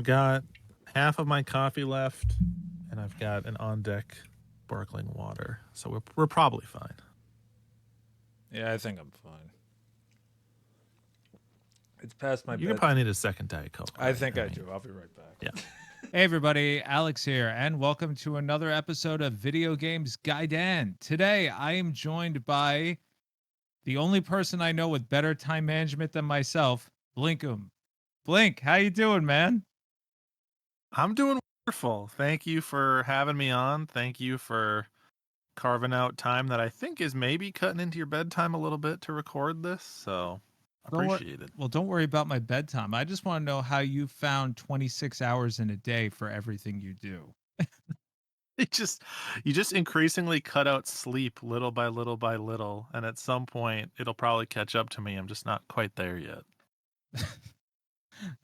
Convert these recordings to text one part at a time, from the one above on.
I've got half of my coffee left, and I've got an on deck sparkling water, so we're probably fine. Yeah, I think I'm fine. It's past my You bed. probably need a second Diet Coke. I right? think I do. I'll be right back. Yeah. Hey everybody, Alex here, and welcome to another episode of Video Games Gaiden. Today, I am joined by the only person I know with better time management than myself, Blinkoom. Blink, how you doing, man? I'm doing wonderful. Thank you for having me on. Thank you for carving out time that I think is maybe cutting into your bedtime a little bit to record this. So appreciate it. Well, don't worry about my bedtime. I just want to know how you found 26 hours in a day for everything you do. You just increasingly cut out sleep little by little by little, and at some point it'll probably catch up to me. I'm just not quite there yet.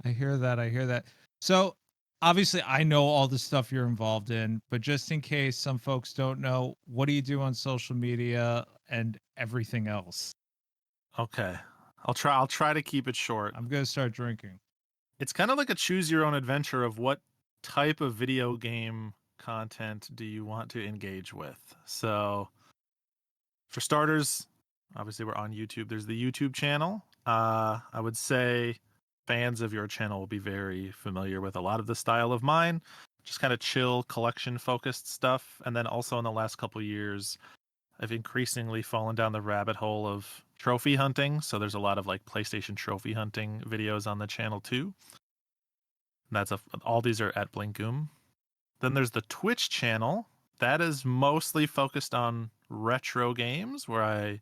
I hear that. So, obviously, I know all the stuff you're involved in, but just in case some folks don't know, what do you do on social media and everything else? Okay. I'll try to keep it short. I'm going to start drinking. It's kind of like a choose your own adventure of what type of video game content do you want to engage with. So, for starters, obviously we're on YouTube. There's the YouTube channel. I would say fans of your channel will be very familiar with a lot of the style of mine, just kind of chill collection focused stuff. And then also in the last couple years, I've increasingly fallen down the rabbit hole of trophy hunting. So there's a lot of like PlayStation trophy hunting videos on the channel too. And all these are at Blinkoom. Then there's the Twitch channel. That is mostly focused on retro games where I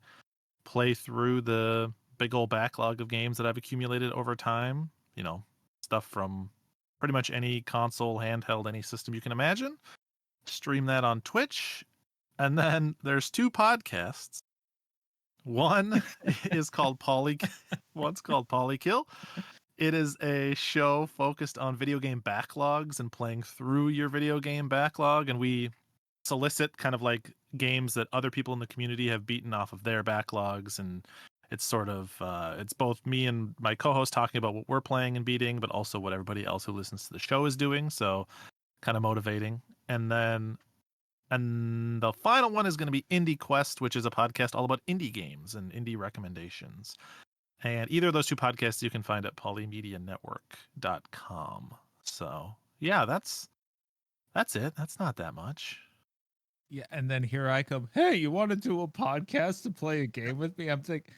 play through the big old backlog of games that I've accumulated over time. You know, stuff from pretty much any console, handheld, any system you can imagine. Stream that on Twitch. And then there's two podcasts. One is called one's called Polykill. It is a show focused on video game backlogs and playing through your video game backlog. And we solicit kind of like games that other people in the community have beaten off of their backlogs. And it's sort of, it's both me and my co-host talking about what we're playing and beating, but also what everybody else who listens to the show is doing. So kind of motivating. And the final one is going to be Indie Quest, which is a podcast all about indie games and indie recommendations. And either of those two podcasts you can find at polymedianetwork.com. So yeah, that's it. That's not that much. Yeah, and then here I come. Hey, you want to do a podcast to play a game with me? I'm thinking,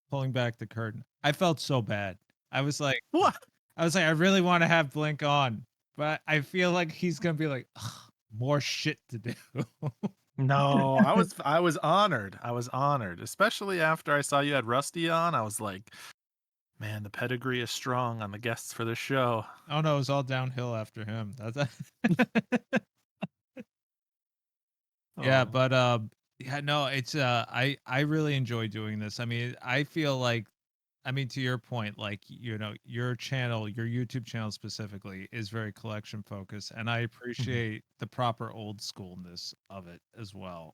pulling back the curtain. I felt so bad. I was like, what? I really want to have Blink on, but I feel like he's gonna be like, more shit to do. No, I was honored. I was honored, especially after I saw you had Rusty on. I was like, man, the pedigree is strong on the guests for this show. Oh no, it was all downhill after him. Yeah, but yeah, no, it's I really enjoy doing this. I mean, I feel like, I mean, to your point, like, you know, your channel, your YouTube channel specifically is very collection focused, and I appreciate the proper old schoolness of it as well.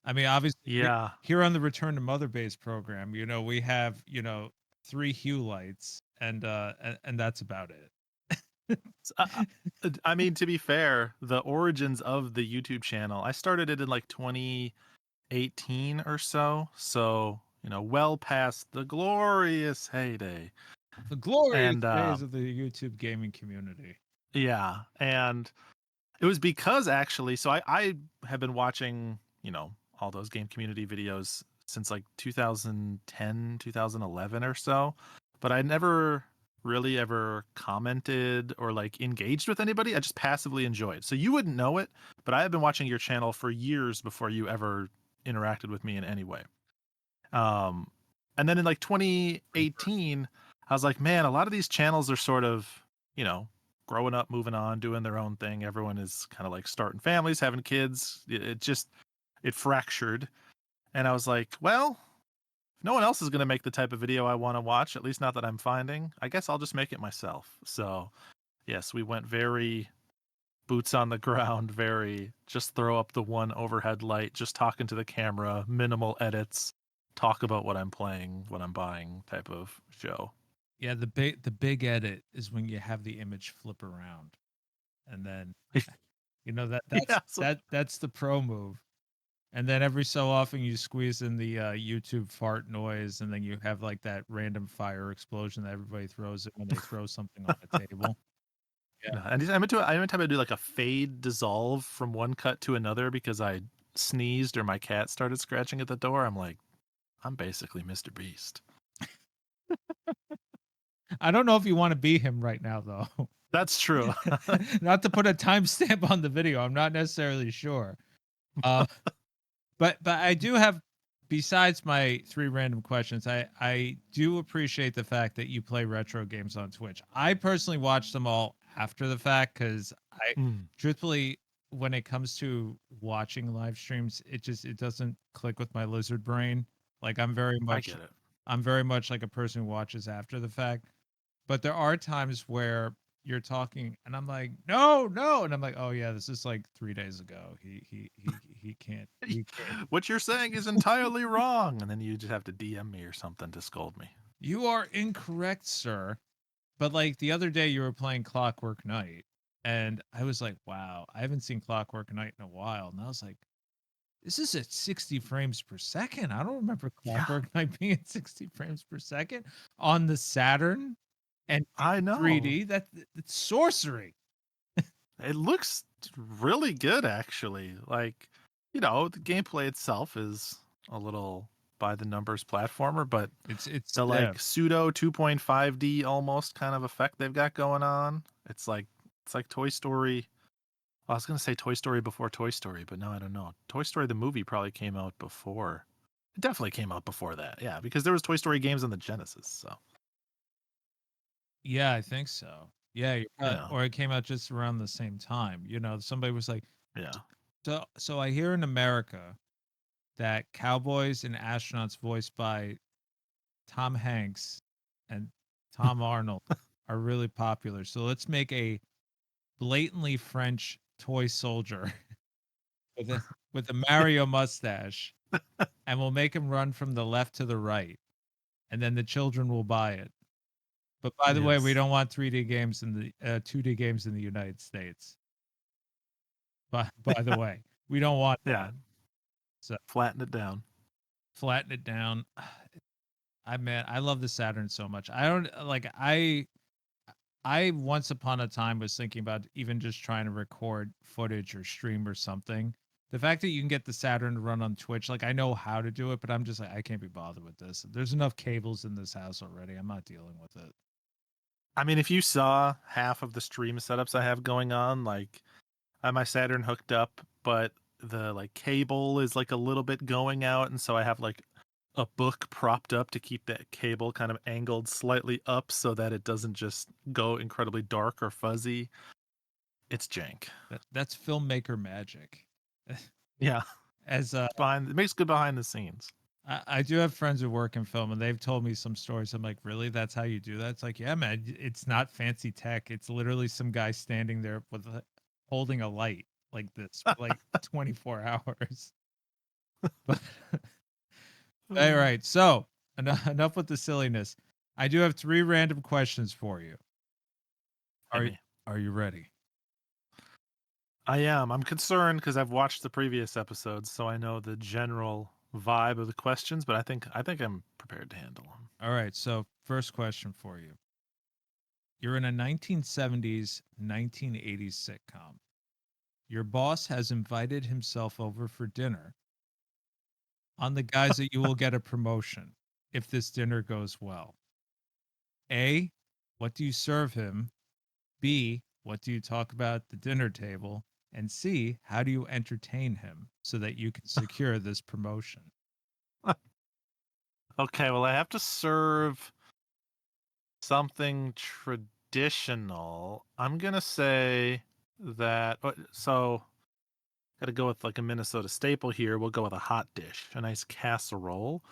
I mean, obviously, yeah, here on the Return to Mother Base program, you know, we have, you know, 3 hue lights, and that's about it. I mean, to be fair, the origins of the YouTube channel, I started it in like 2018 or so. So, you know, well past the glorious heyday. The glorious days of the YouTube gaming community. Yeah. And it was because actually, so I have been watching, you know, all those game community videos since like 2010, 2011 or so. But I never really ever commented or like engaged with anybody. I just passively enjoyed. So you wouldn't know it, but I have been watching your channel for years before you ever interacted with me in any way. And then in like 2018, I was like, man, a lot of these channels are sort of, you know, growing up, moving on, doing their own thing. Everyone is kind of like starting families, having kids. It fractured. And I was like, well, if no one else is going to make the type of video I want to watch, at least not that I'm finding, I guess I'll just make it myself. So, yes, we went very boots on the ground, very just throw up the one overhead light, just talking to the camera, minimal edits, talk about what I'm playing, what I'm buying type of show. Yeah, the big edit is when you have the image flip around, and then Yeah, so that's the pro move. And then every so often you squeeze in the YouTube fart noise, and then you have like that random fire explosion that everybody throws it when they throw something on the table. no, and I meant to do like a fade dissolve from one cut to another because I sneezed or my cat started scratching at the door. I'm like, I'm basically Mr. Beast. I don't know if you want to be him right now, though. That's true. Not to put a timestamp on the video, I'm not necessarily sure. Uh, but I do have, besides my 3 random questions, I do appreciate the fact that you play retro games on Twitch. I personally watch them all after the fact because Mm, truthfully, when it comes to watching live streams, it doesn't click with my lizard brain. Like I get it. I'm very much like a person who watches after the fact. But there are times where you're talking and I'm like, no, no, and I'm like, oh yeah, this is like 3 days ago. He can't. He can't. What you're saying is entirely wrong. And then you just have to DM me or something to scold me. You are incorrect, sir. But like the other day, you were playing Clockwork Knight, and I was like, wow, I haven't seen Clockwork Knight in a while, and I was like, this is at 60 frames per second. I don't remember Yeah, Clockwork Knight being at 60 frames per second on the Saturn and I know. 3D. That's sorcery. It looks really good, actually. Like, the gameplay itself is a little by the numbers platformer, but It's the like pseudo 2.5D almost kind of effect they've got going on. It's like Toy Story. I was gonna say Toy Story before Toy Story, but no, I don't know. Toy Story the movie probably came out before. It definitely came out before that, yeah, because there was Toy Story games on the Genesis. So yeah, I think so. Yeah, yeah, or it came out just around the same time. Somebody was like, yeah. so I hear in America that cowboys and astronauts voiced by Tom Hanks and Tom Arnold are really popular. So let's make a blatantly French toy soldier with a Mario mustache, and we'll make him run from the left to the right, and then the children will buy it. But by the way, we Yes. don't want 3D games in the 2D games in the United States. By the way, we don't want Yeah, that. So flatten it down. flatten it down. I love the Saturn so much. I don't like I once upon a time was thinking about even just trying to record footage or stream or something. The fact that you can get the Saturn to run on Twitch, like I know how to do it, but I'm just like, I can't be bothered with this. There's enough cables in this house already. I'm not dealing with it. I mean, if you saw half of the stream setups I have going on, like I have my Saturn hooked up, but the like cable is like a little bit going out, and so I have like a book propped up to keep that cable kind of angled slightly up so that it doesn't just go incredibly dark or fuzzy. It's jank. That's filmmaker magic. Yeah, As it makes good behind the scenes. I do have friends who work in film, and they've told me some stories. I'm like, really? That's how you do that? It's like, yeah, man. It's not fancy tech. It's literally some guy standing there holding a light like this for like 24 hours. But all right, so enough with the silliness. I do have 3 random questions for you. Hit Are me. are you ready? I am. I'm concerned because I've watched the previous episodes, so I know the general vibe of the questions, but I think I'm prepared to handle them. All right, so first question for you. You're in a 1970s, 1980s sitcom. Your boss has invited himself over for dinner on the guise that you will get a promotion if this dinner goes well. A, what do you serve him? B, what do you talk about at the dinner table? And C, how do you entertain him so that you can secure this promotion? Okay, well, I have to serve something traditional. I'm gonna say that. So, got to go with like a Minnesota staple here. We'll go with a hot dish, a nice casserole.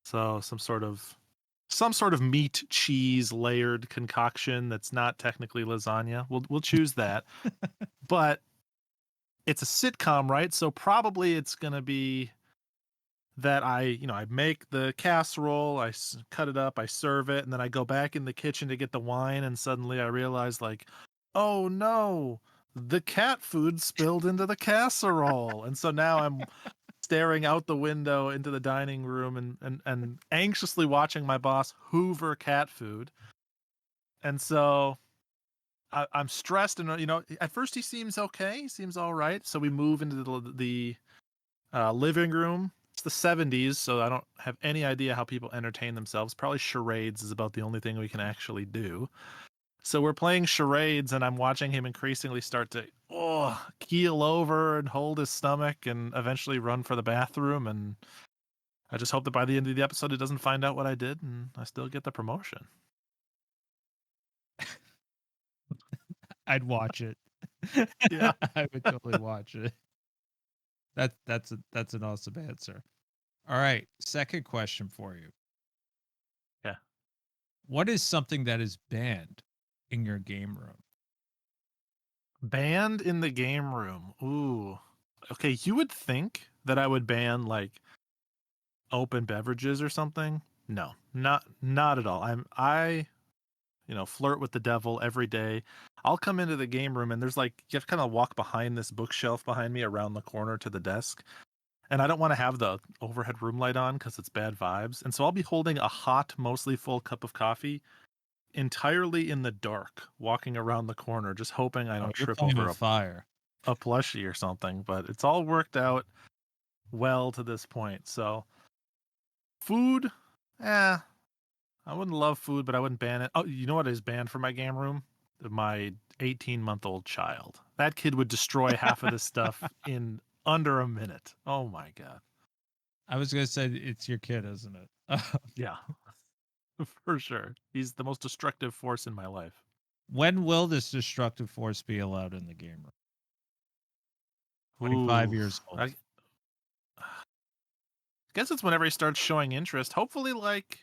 So some sort of meat cheese layered concoction that's not technically lasagna. We'll choose that, but it's a sitcom, right? So probably it's gonna be that I make the casserole, cut it up, I serve it, and then I go back in the kitchen to get the wine, and suddenly I realize, like, oh no, the cat food spilled into the casserole. And so now I'm staring out the window into the dining room and anxiously watching my boss hoover cat food. And so I'm stressed, and at first he seems okay, he seems all right. So we move into the living room. It's the 70s, so I don't have any idea how people entertain themselves. Probably charades is about the only thing we can actually do. So we're playing charades, and I'm watching him increasingly start to keel over and hold his stomach and eventually run for the bathroom. And I just hope that by the end of the episode he doesn't find out what I did and I still get the promotion. I'd watch it. Yeah. I would totally watch it. That's an awesome answer. All right, second question for you. Yeah. What is something that is banned in your game room? Banned in the game room. Ooh. Okay, you would think that I would ban like open beverages or something. No, not at all. I flirt with the devil every day. I'll come into the game room and there's like, you have to kind of walk behind this bookshelf behind me around the corner to the desk. And I don't want to have the overhead room light on because it's bad vibes. And so I'll be holding a hot, mostly full cup of coffee entirely in the dark, walking around the corner, just hoping I don't You're trip playing over with fire. a plushie or something. But it's all worked out well to this point. So food, I wouldn't love food, but I wouldn't ban it. Oh, you know what is banned from my game room? My 18-month-old child. That kid would destroy half of this stuff in under a minute. Oh my god. I was gonna say it's your kid, isn't it? Yeah. For sure. He's the most destructive force in my life. When will this destructive force be allowed in the game room? 25 Ooh, years old. I guess it's whenever he starts showing interest. Hopefully like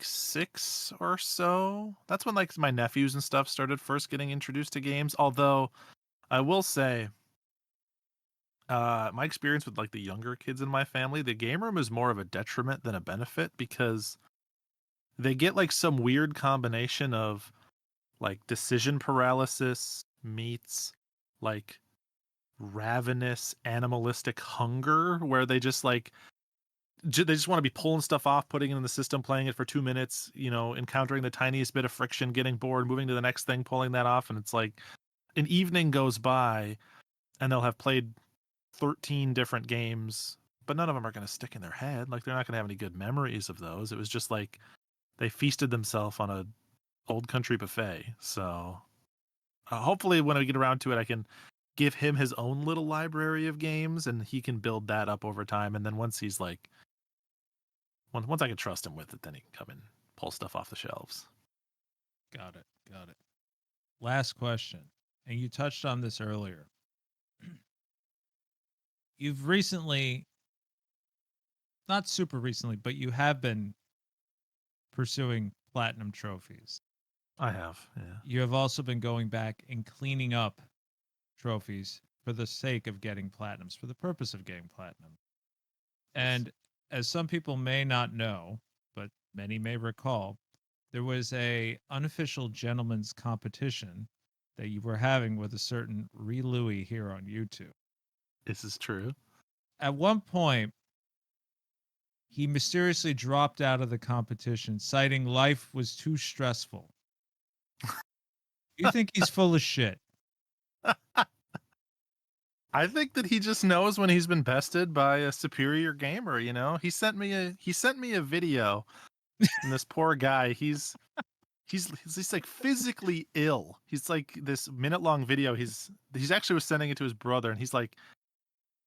6 or so. That's when like my nephews and stuff started first getting introduced to games. Although I will say, my experience with like the younger kids in my family, the game room is more of a detriment than a benefit because they get like some weird combination of like decision paralysis meets like ravenous animalistic hunger, where they just like they just want to be pulling stuff off, putting it in the system, playing it for 2 minutes, encountering the tiniest bit of friction, getting bored, moving to the next thing, pulling that off. And it's like an evening goes by and they'll have played 13 different games, but none of them are going to stick in their head. Like they're not going to have any good memories of those. It was just like they feasted themselves on a old country buffet. So hopefully when I get around to it, I can give him his own little library of games and he can build that up over time. And then once he's like, once I can trust him with it, then he can come and pull stuff off the shelves. Got it. Last question, and you touched on this earlier. You've recently, not super recently, but you have been pursuing platinum trophies. I have, yeah. You have also been going back and cleaning up trophies for the sake of getting platinums, for the purpose of getting platinum. And as some people may not know, but many may recall, there was a unofficial gentleman's competition that you were having with a certain Louie here on YouTube. This is true. At one point, he mysteriously dropped out of the competition, citing life was too stressful. You think he's full of shit? I think that he just knows when he's been bested by a superior gamer, He sent me a video, and this poor guy, he's like physically ill. He's like this minute-long video. He's actually was sending it to his brother, and he's like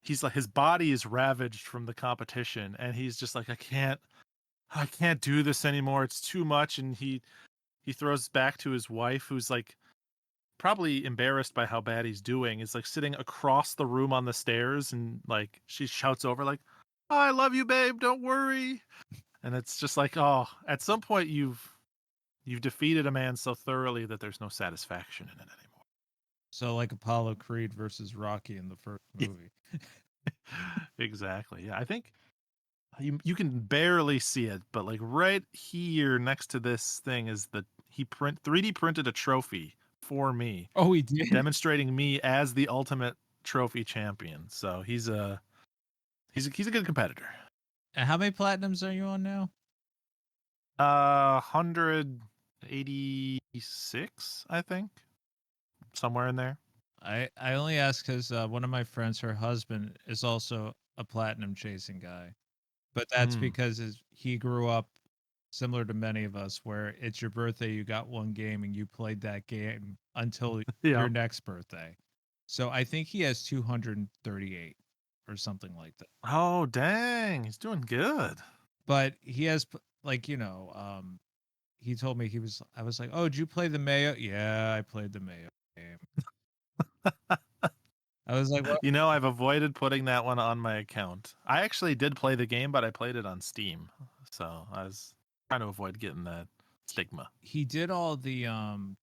his body is ravaged from the competition, and he's just like, I can't do this anymore. It's too much. And he throws back to his wife, who's like probably embarrassed by how bad he's doing, is like sitting across the room on the stairs, and like she shouts over like, oh, I love you, babe, don't worry. And it's just like, oh, at some point you've defeated a man so thoroughly that there's no satisfaction in it anymore. So like Apollo Creed versus Rocky in the first movie. Exactly. Yeah, I think you can barely see it, but like right here next to this thing is 3D printed a trophy for me, Oh, he did. demonstrating me as the ultimate trophy champion. So he's a good competitor. And how many platinums are you on now? 186, I think, somewhere in there. I only ask because one of my friends, her husband, is also a platinum chasing guy, but that's Mm. because he grew up similar to many of us, where it's your birthday, you got one game, and you played that game until Yeah. your next birthday. So I think he has 238 or something like that. Oh dang, he's doing good. But he has like he told me I was like, oh, did you play the Mayo? Yeah, I played the Mayo game. I was like, well, You know, I've avoided putting that one on my account. I actually did play the game, but I played it on Steam. So I was trying to avoid getting that stigma. he did all the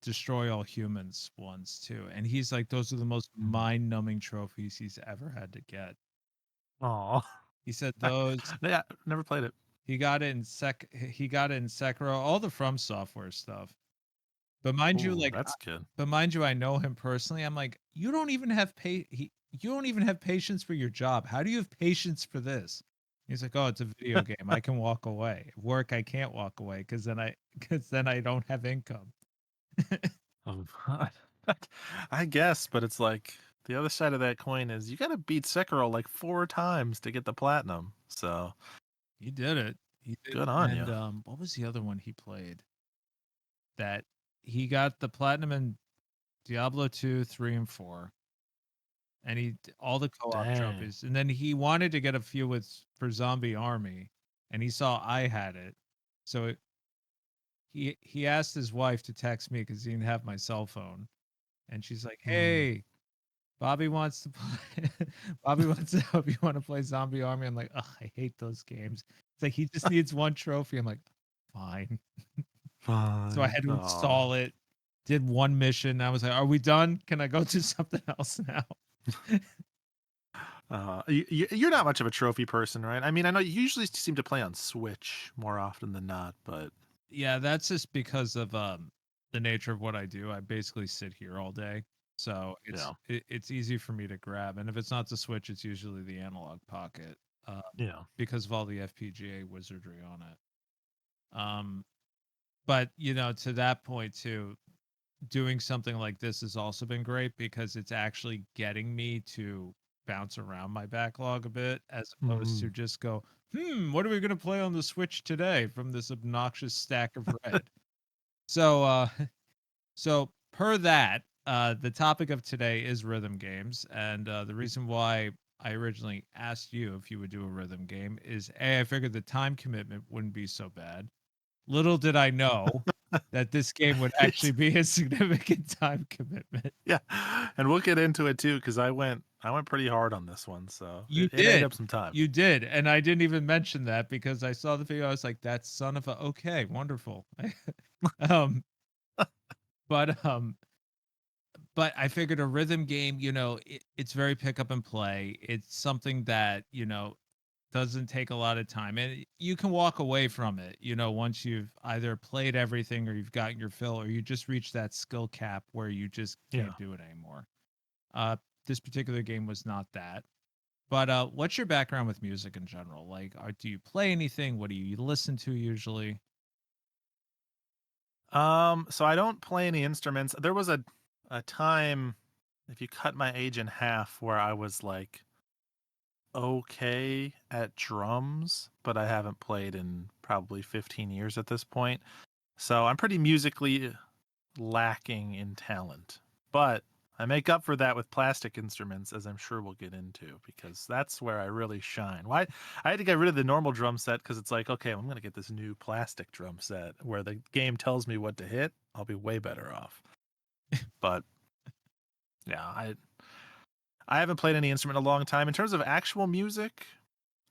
destroy all humans ones too, and he's like, those are the most mind-numbing trophies he's ever had to get. Oh, He said those yeah, never played it. he got it in Sekiro, all the From Software stuff. But mind you, Ooh, that's good. but mind you, I know him personally. I'm like, you don't even have you don't even have patience for your job. How do you have patience for this? He's like, oh, it's a video game. I can walk away. At work, I can't walk away because then I don't have income. Oh, I guess, but it's like the other side of that coin is you got to beat Sekiro like 4 times to get the platinum. So He did it. He did. good on And you. what was the other one he played? That he got the platinum in Diablo 2, 3, and 4. And all the co-op Dang. trophies. And then he wanted to get a few for Zombie Army, and he saw I had it. So he asked his wife to text me because he didn't have my cell phone. And she's like, hey, Bobby wants to play Bobby wants to help you want to play Zombie Army. I'm like, ugh, I hate those games. It's like he just needs one trophy. I'm like, fine. So I had to install it, did one mission. I was like, are we done? Can I go to something else now? You're not much of a trophy person, right? I mean, I know you usually seem to play on Switch more often than not, but Yeah, that's just because of the nature of what I do. I basically sit here all day. So yeah, it's easy for me to grab. And if it's not the Switch, it's usually the Analog Pocket. yeah. Because of all the FPGA wizardry on it. But to that point too, doing something like this has also been great because it's actually getting me to bounce around my backlog a bit as opposed to just go, what are we going to play on the Switch today from this obnoxious stack of red? So per that, the topic of today is rhythm games, and the reason why I originally asked you if you would do a rhythm game is I figured the time commitment wouldn't be so bad. Little did I know that this game would actually be a significant time commitment. Yeah, and we'll get into it too because I went pretty hard on this one, so You it ate did. up some time. You did, and I didn't even mention that because I saw the video. I was like, "That son of a." Okay, wonderful. um, but I figured a rhythm game, it's very pick up and play. It's something that doesn't take a lot of time, and you can walk away from it. Once you've either played everything, or you've gotten your fill, or you just reach that skill cap where you just can't do it anymore. This particular game was not that. But what's your background with music in general? Like, do you play anything? What do you listen to usually? So I don't play any instruments. There was a time, if you cut my age in half, where I was like okay at drums, but I haven't played in probably 15 years at this point. So I'm pretty musically lacking in talent. But I make up for that with plastic instruments, as I'm sure we'll get into, because that's where I really shine. Why I had to get rid of the normal drum set because it's like, okay, I'm going to get this new plastic drum set where the game tells me what to hit. I'll be way better off. But yeah, I haven't played any instrument in a long time. In terms of actual music,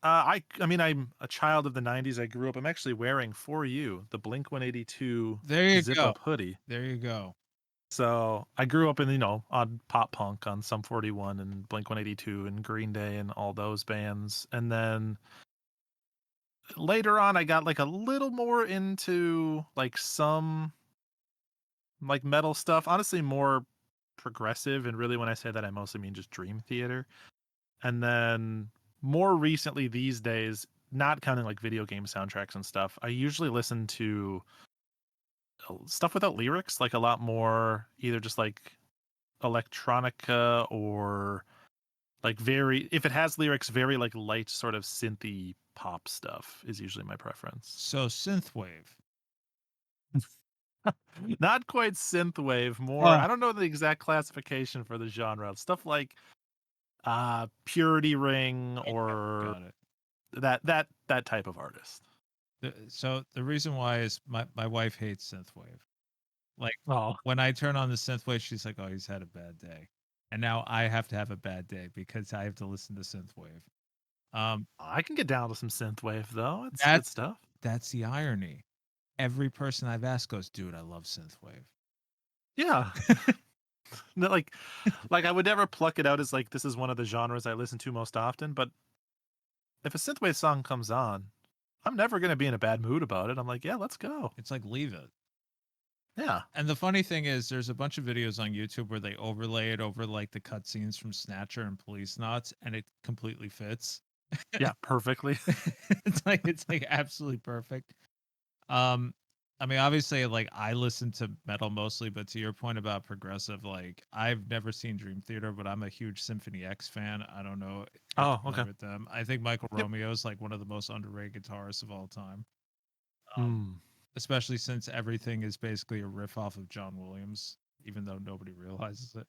I mean, I'm a child of the '90s. I grew up. I'm actually wearing for you the Blink 182 There you zip go. up hoodie. There you go. So I grew up in, on pop punk, on Sum 41 and Blink 182 and Green Day and all those bands. And then later on, I got like a little more into like some like metal stuff. Honestly, more progressive. And really, when I say that, I mostly mean just Dream Theater. And then more recently, these days, not counting like video game soundtracks and stuff, I usually listen to stuff without lyrics, like a lot more either just like electronica or like very, if it has lyrics, very like light sort of synthy pop stuff is usually my preference. So synthwave. Not quite synthwave, more Oh. I don't know the exact classification for the genre. Stuff like Purity Ring or Got it. that type of artist. So the reason why is my wife hates synthwave. Like Oh, when I turn on the synthwave, she's like, "Oh, he's had a bad day," and now I have to have a bad day because I have to listen to synthwave. I can get down to some synthwave though. It's good That's stuff. that's the irony. Every person I've asked goes, "Dude, I love synthwave." Yeah. No, like I would never pluck it out as like this is one of the genres I listen to most often, but if a synthwave song comes on, I'm never going to be in a bad mood about it. I'm like, yeah, let's go. It's like leave it. Yeah. And the funny thing is, there's a bunch of videos on YouTube where they overlay it over like the cutscenes from Snatcher and Police Knots, and it completely fits. Yeah, perfectly. It's like absolutely perfect. I mean, obviously, like I listen to metal mostly, but to your point about progressive, like I've never seen Dream Theater, but I'm a huge Symphony X fan. I don't know if you're Oh, familiar okay. with them. I think Michael Yep. Romeo is like one of the most underrated guitarists of all time, Mm. especially since everything is basically a riff off of John Williams, even though nobody realizes it.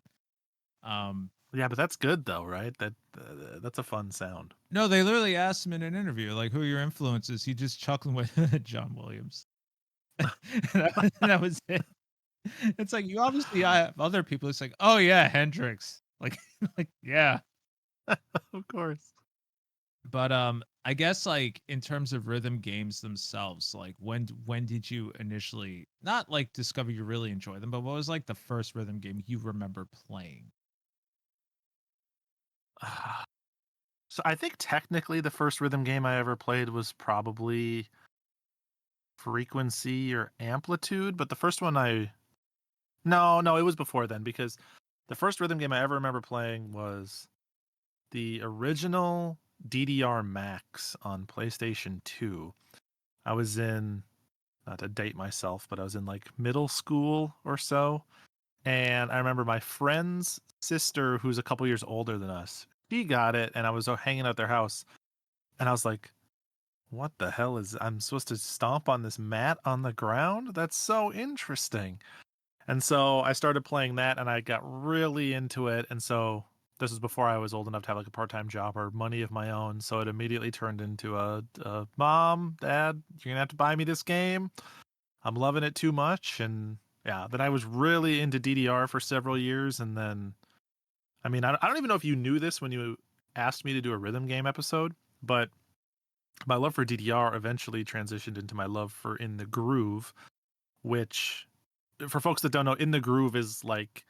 Yeah, but that's good though, right? That's a fun sound. No, they literally asked him in an interview, like, "Who are your influences?" He just chuckling with John Williams. That was it. It's like you obviously have other people. It's like, oh yeah, Hendrix. Like, like yeah. Of course. But I guess like in terms of rhythm games themselves, like when did you initially not like discover you really enjoy them, but what was like the first rhythm game you remember playing? So I think technically the first rhythm game I ever played was probably Frequency or Amplitude, but the first one no, it was before then because the first rhythm game I ever remember playing was the original DDR Max on PlayStation 2. I was in, not to date myself, but I was in like middle school or so. And I remember my friend's sister, who's a couple years older than us, she got it, and I was hanging out at their house. And I was like, what the hell I'm supposed to stomp on this mat on the ground? That's so interesting. And so I started playing that and I got really into it. And so this was before I was old enough to have like a part-time job or money of my own. So it immediately turned into a mom, dad, you're gonna have to buy me this game. I'm loving it too much. And yeah, then I was really into DDR for several years. And then, I mean, I don't even know if you knew this when you asked me to do a rhythm game episode, but my love for DDR eventually transitioned into my love for In the Groove, which for folks that don't know, In the Groove is like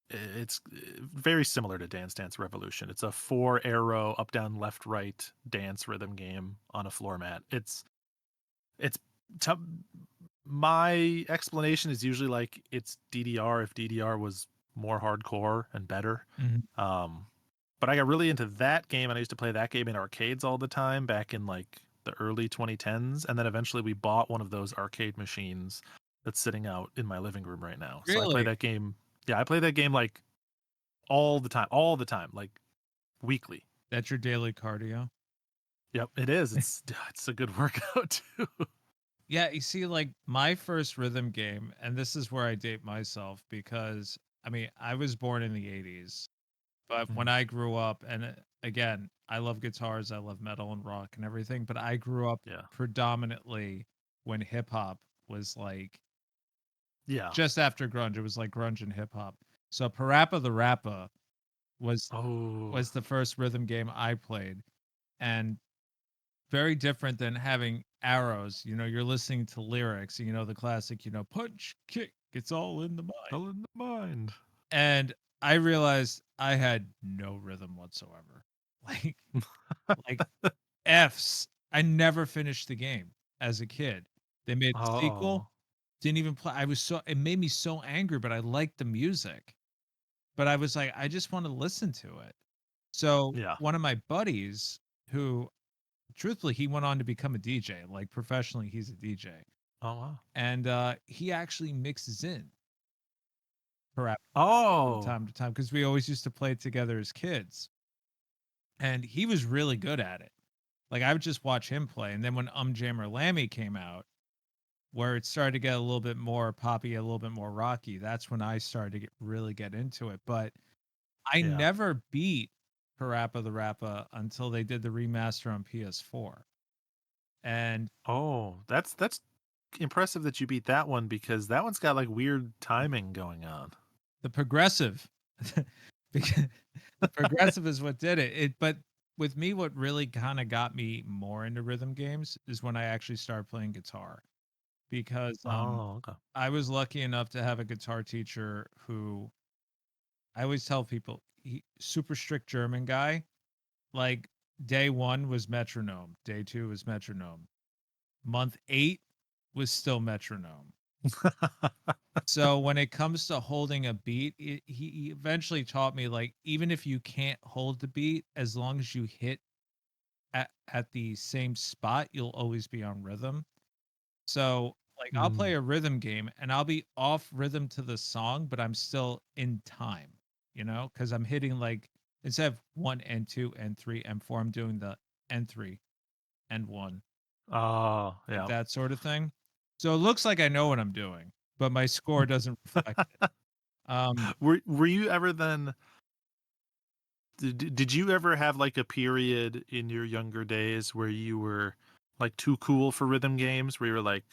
it's very similar to Dance Dance Revolution. It's a 4-arrow up down left right dance rhythm game on a floor mat. It's t- my explanation is usually like it's DDR if DDR was more hardcore and better. Mhm. But I got really into that game and I used to play that game in arcades all the time back in like the early 2010s, and then eventually we bought one of those arcade machines that's sitting out in my living room right now. So I play Really? that game. Yeah, I play that game like all the time, like weekly. That's your daily cardio? Yep, it is. It's a good workout too. Yeah, you see, like my first rhythm game, and this is where I date myself because I mean, I was born in the 80s, but when Mhm. I grew up, and again, I love guitars, I love metal and rock and everything, but I grew up Yeah, predominantly when hip hop was like yeah. just after grunge. It was like grunge and hip hop. So Parappa the Rappa was Oh, was the first rhythm game I played, and very different than having arrows. You know, you're listening to lyrics. You know, the classic. You know, punch, kick, It's all in the mind. All in the mind. And I realized I had no rhythm whatsoever. Like like F's. I never finished the game as a kid. They made a sequel, Oh, didn't even play. It made me so angry, but I liked the music. But I was like, I just want to listen to it. So yeah. one of my buddies, who truthfully, he went on to become a DJ, like professionally, he's a DJ. Oh, wow. And he actually mixes in perhaps from Oh, time to time because we always used to play it together as kids. And he was really good at it. Like I would just watch him play. And then when Jammer Lammy came out, where it started to get a little bit more poppy, a little bit more rocky, that's when I started to really get into it. But I yeah. never beat Parappa the Rappa until they did the remaster on PS4. And Oh, that's impressive that you beat that one because that one's got like weird timing going on. the progressive, because the progressive is what did it. But with me, what really kind of got me more into rhythm games is when I actually started playing guitar, because Oh, okay. I was lucky enough to have a guitar teacher who I always tell people he super strict German guy. Like day one was metronome, day two was metronome, month eight was still metronome. So when it comes to holding a beat, he eventually taught me like even if you can't hold the beat, as long as you hit at the same spot, you'll always be on rhythm. So like I'll Mm. play a rhythm game and I'll be off rhythm to the song, but I'm still in time, because I'm hitting like instead of one and two and three and four, I'm doing the and three and one, Oh, like yeah. that sort of thing. So it looks like I know what I'm doing, but my score doesn't reflect it. Were you ever then did you ever have like a period in your younger days where you were like too cool for rhythm games, where you were like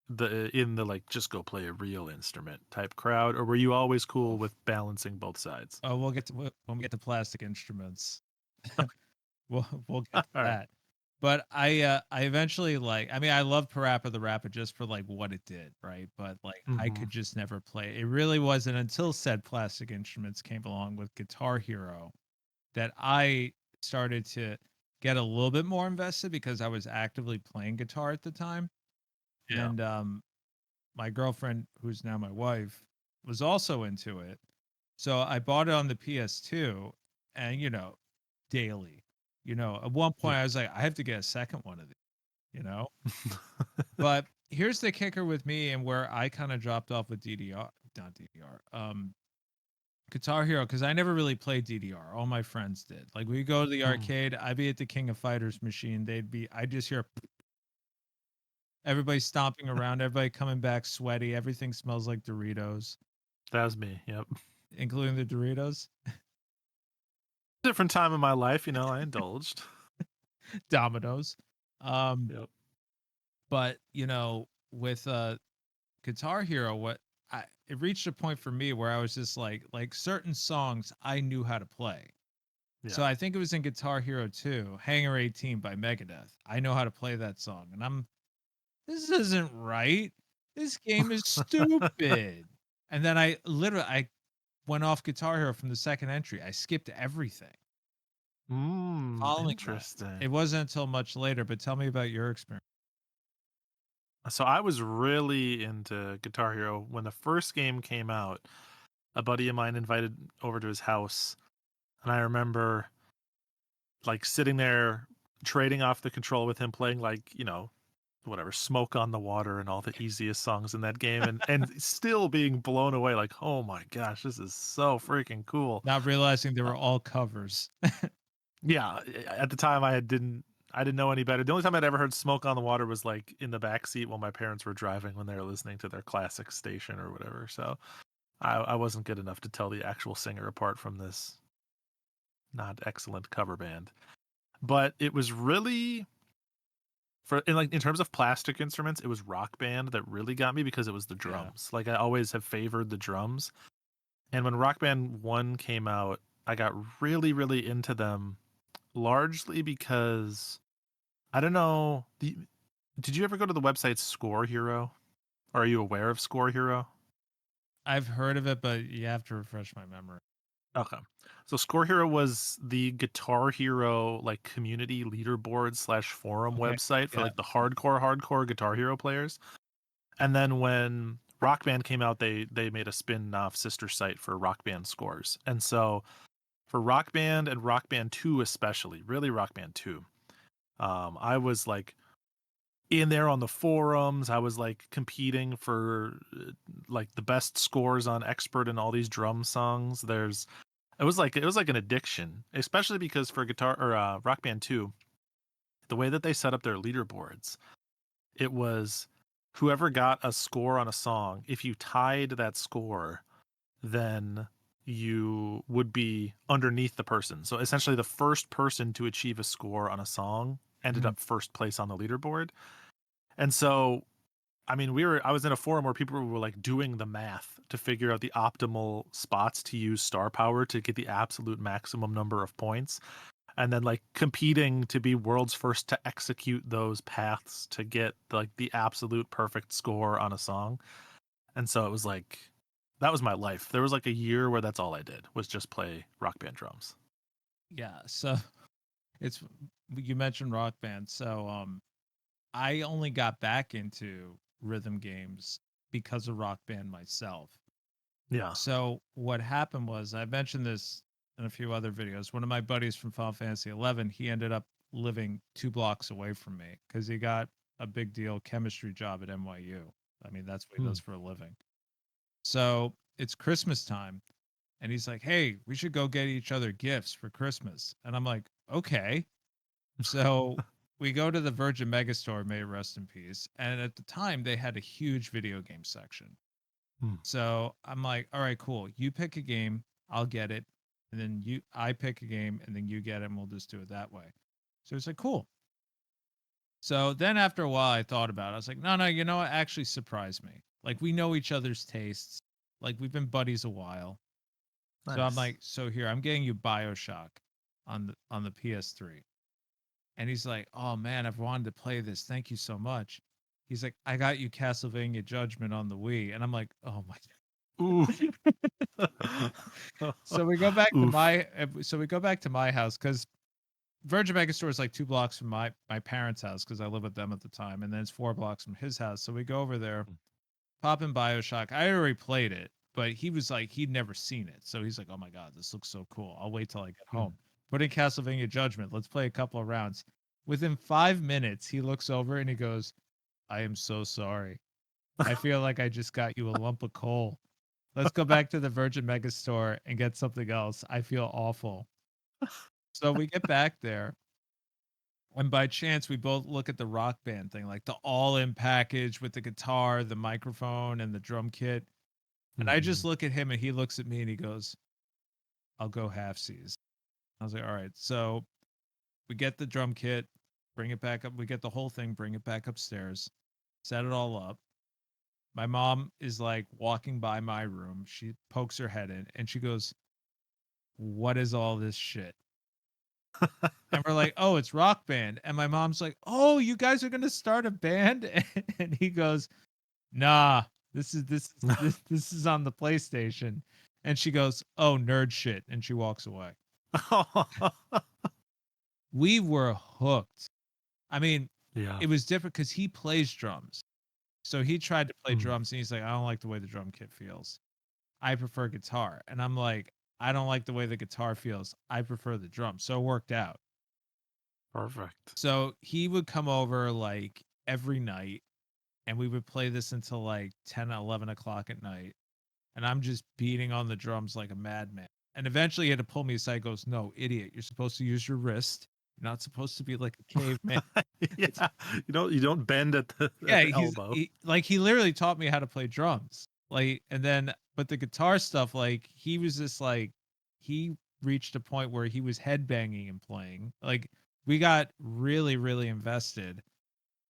the like just go play a real instrument type crowd, or were you always cool with balancing both sides? Oh, we'll get to when we get to plastic instruments. We'll get All to right. that. But I eventually I mean I love Parappa the Rapper just for like what it did, right? But like I Mm-hmm. could just never play. It really wasn't until said plastic instruments came along with Guitar Hero that I started to get a little bit more invested because I was actively playing guitar at the time. Yeah. And my girlfriend, who's now my wife, was also into it. So I bought it on the PS2 and daily. At one point Yeah. I was like, I have to get a second one of these, you know? But here's the kicker with me and where I kind of dropped off with DDR, not DDR, Guitar Hero, because I never really played DDR. All my friends did. Like we go to the Mm. arcade, I'd be at the King of Fighters machine. I just hear everybody stomping around, everybody coming back sweaty. Everything smells like Doritos, That was me. Yep. including the Doritos. Different time in my life, I indulged. Dominoes. Um, Yep. but with Guitar Hero, it reached a point for me where I was just like certain songs I knew how to play. So Yeah. I think it was in Guitar Hero 2, Hangar 18 by Megadeth. I know how to play that song, and this isn't right. This game is stupid. And then I went off Guitar Hero from the second entry. I skipped everything following that. Interesting. It wasn't until much later, but tell me about your experience. So I was really into Guitar Hero when the first game came out. A buddy of mine invited over to his house, and I remember like sitting there trading off the control with him, playing like whatever, Smoke on the Water and all the easiest songs in that game, and still being blown away like, oh my gosh, this is so freaking cool. Not realizing they were all covers. Yeah, at the time I didn't know any better. The only time I'd ever heard Smoke on the Water was like in the back seat while my parents were driving when they were listening to their classic station or whatever. So I wasn't good enough to tell the actual singer apart from this not excellent cover band. But it was really in terms of plastic instruments, it was Rock Band that really got me because it was the Yeah. drums. Like I always have favored the drums. And when Rock Band 1 came out, I got really, really into them largely because I don't know. Did you ever go to the website Score Hero? Or are you aware of Score Hero? I've heard of it, but you have to refresh my memory. Okay. So Score Hero was the Guitar Hero like community leaderboard / forum Okay. website for Yeah. like the hardcore Guitar Hero players. And then when Rock Band came out, they made a spin-off sister site for Rock Band scores. And so for Rock Band and Rock Band 2 especially, really Rock Band 2, I was like in there on the forums. I was like competing for like the best scores on expert and all these drum songs. It was like an addiction, especially because for guitar or Rock Band 2, the way that they set up their leaderboards, it was whoever got a score on a song, if you tied that score, then you would be underneath the person. So essentially the first person to achieve a score on a song ended up first place on the leaderboard. And so I mean, I was in a forum where people were like doing the math to figure out the optimal spots to use star power to get the absolute maximum number of points, and then like competing to be world's first to execute those paths to get like the absolute perfect score on a song. And so it was like that was my life. There was like a year where that's all I did was just play Rock Band drums. Yeah. So it's you mentioned Rock Band. So I only got back into rhythm games because of Rock Band myself. Yeah. So what happened was I mentioned this in a few other videos. One of my buddies from Final Fantasy 11, he ended up living 2 blocks away from me because he got a big deal chemistry job at NYU. I mean, that's what he does for a living. So it's Christmas time, and he's like, "Hey, we should go get each other gifts for Christmas." And I'm like, "Okay." So we go to the Virgin Megastore, may it rest in peace. And at the time, they had a huge video game section. So I'm like, all right, cool. You pick a game, I'll get it. And then I pick a game, and then you get it, and we'll just do it that way. So it's like, cool. So then after a while, I thought about it. I was like, no, you know what? Actually surprised me. Like, we know each other's tastes. Like, we've been buddies a while. Nice. So I'm like, so here, I'm getting you BioShock on the PS3. And he's like, "Oh man, I've wanted to play this. Thank you so much." He's like, "I got you Castlevania Judgment on the Wii." And I'm like, "Oh my." Ooh. So we go back to Oof. my house cuz Virgin Megastore is like 2 blocks from my parents' house cuz I live with them at the time, and then it's 4 blocks from his house. So we go over there, pop in BioShock. I already played it, but he was like he'd never seen it. So he's like, "Oh my god, this looks so cool. I'll wait till I get home." Put in Castlevania Judgment. Let's play a couple of rounds. Within 5 minutes, he looks over and he goes, "I am so sorry. I feel like I just got you a lump of coal. Let's go back to the Virgin Megastore and get something else. I feel awful." So we get back there, and by chance, we both look at the Rock Band thing, like the all-in package with the guitar, the microphone, and the drum kit. And I just look at him, and he looks at me, and he goes, "I'll go halfsies." I was like, "All right." So we get the drum kit, bring it back up. We get the whole thing, bring it back upstairs, set it all up. My mom is like walking by my room. She pokes her head in and she goes, "What is all this shit?" And we're like, "Oh, it's Rock Band." And my mom's like, "Oh, you guys are gonna start a band?" And he goes, "Nah, this is on the PlayStation." And she goes, "Oh, nerd shit," and she walks away. We were hooked. I mean, Yeah. it was different because he plays drums. So he tried to play drums and he's like, "I don't like the way the drum kit feels. I prefer guitar." And I'm like, "I don't like the way the guitar feels. I prefer the drum." So it worked out. Perfect. So he would come over like every night and we would play this until like 10, 11 o'clock at night. And I'm just beating on the drums like a madman. And eventually he had to pull me aside. He goes, "No, idiot. You're supposed to use your wrist. You're not supposed to be like a caveman." Yeah, you don't bend at the elbow. He literally taught me how to play drums. Like, and then but the guitar stuff, like he was just like he reached a point where he was headbanging and playing. Like we got really, really invested.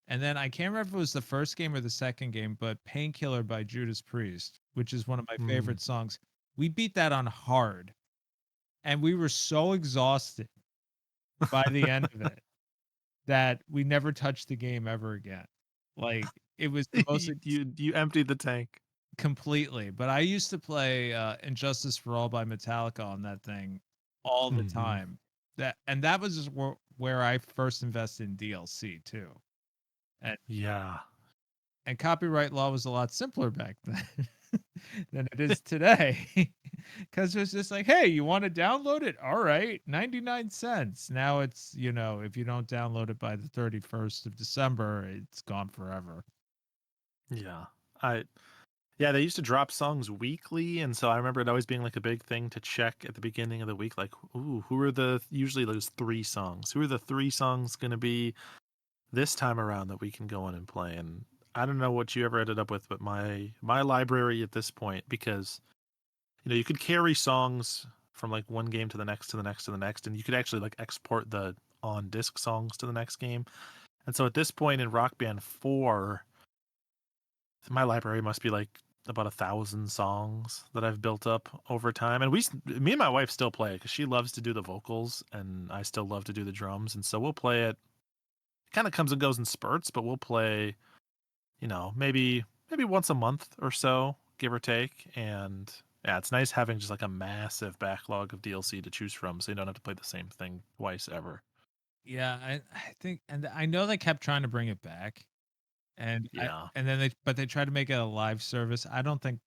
And then I can't remember if it was the first game or the second game, but Painkiller by Judas Priest, which is one of my favorite songs. We beat that on hard. And we were so exhausted by the end of it that we never touched the game ever again. Like it was the most You emptied the tank. completely. But I used to play Injustice for All by Metallica on that thing all the Mhm. time. That was just where I first invested in DLC too. And Yeah. and copyright law was a lot simpler back then than it is today. Because it was just like, hey, you want to download it? All right, 99 cents. Now it's, if you don't download it by the 31st of December, it's gone forever. Yeah. I Yeah, they used to drop songs weekly, and so I remember it always being like a big thing to check at the beginning of the week, like, ooh, who are usually those 3 songs? Who are the 3 songs going to be this time around that we can go in and play? And I don't know what you ever ended up with, but my library at this point, because you could carry songs from like one game to the next to the next to the next, and you could actually like export the on disc songs to the next game. And so at this point in Rock Band 4, my library must be like about 1,000 songs that I've built up over time. And me and my wife still play it because she loves to do the vocals and I still love to do the drums. And so we'll play it. It kind of comes and goes in spurts, but we'll play, maybe once a month or so, give or take. And yeah, it's nice having just like a massive backlog of DLC to choose from, so you don't have to play the same thing twice ever. Yeah, I think, and I know they kept trying to bring it back, and Yeah. and then they tried to make it a live service. I don't think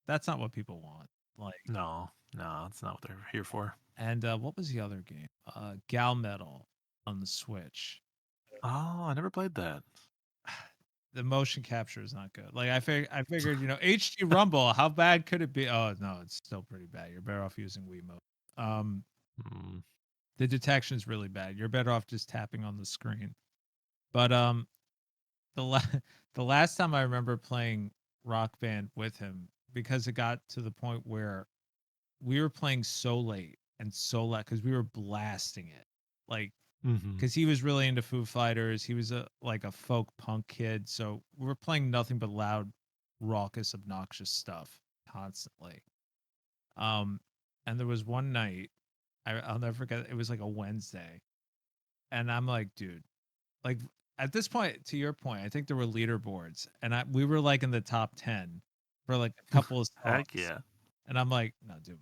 that's not what people want. Like, No, it's not what they're here for. and what was the other game? Gal Metal on the Switch. Oh, I never played that. The motion capture is not good. Like, I figured, HD Rumble, how bad could it be? Oh no, it's still pretty bad. You're better off using Wiimote. Um, Mm. the detection is really bad. You're better off just tapping on the screen. But the la- the last time I remember playing Rock Band with him, because it got to the point where we were playing so late and so loud because we were blasting it, like, Mm-hmm. because he was really into Foo Fighters. He was a folk punk kid, so we were playing nothing but loud, raucous, obnoxious stuff constantly. Um, and there was one night I'll never forget. It was like a Wednesday, and I'm like, dude, like, at this point, to your point, I think there were leaderboards, and we were like in the top 10 for like a couple of Heck songs. yeah. And I'm like, no, dude,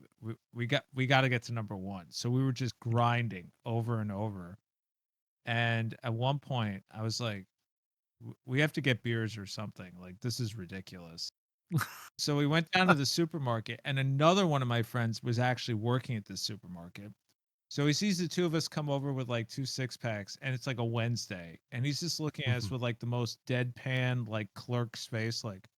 we got to get to number one. So we were just grinding over and over. And at one point, I was like, we have to get beers or something. Like, this is ridiculous. So we went down to the supermarket, and another one of my friends was actually working at this supermarket. So he sees the two of us come over with like 2 6-packs, and it's like a Wednesday, and he's just looking at us with like the most deadpan, like, clerk's face, like,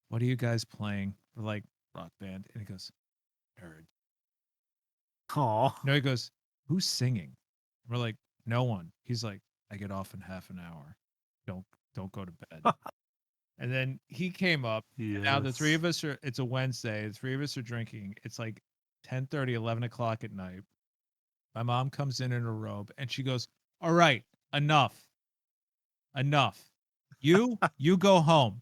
what are you guys playing? We're like, Rock Band. And he goes, nerd. Aw. No, he goes, who's singing? We're like, no one. He's like, I get off in half an hour. Don't don't go to bed. And then he came up. And now the three Yes. of us it's a Wednesday. The three of us are drinking. It's like 10:30, 11 o'clock at night. My mom comes in her robe and she goes, all right, enough. Enough. You go home.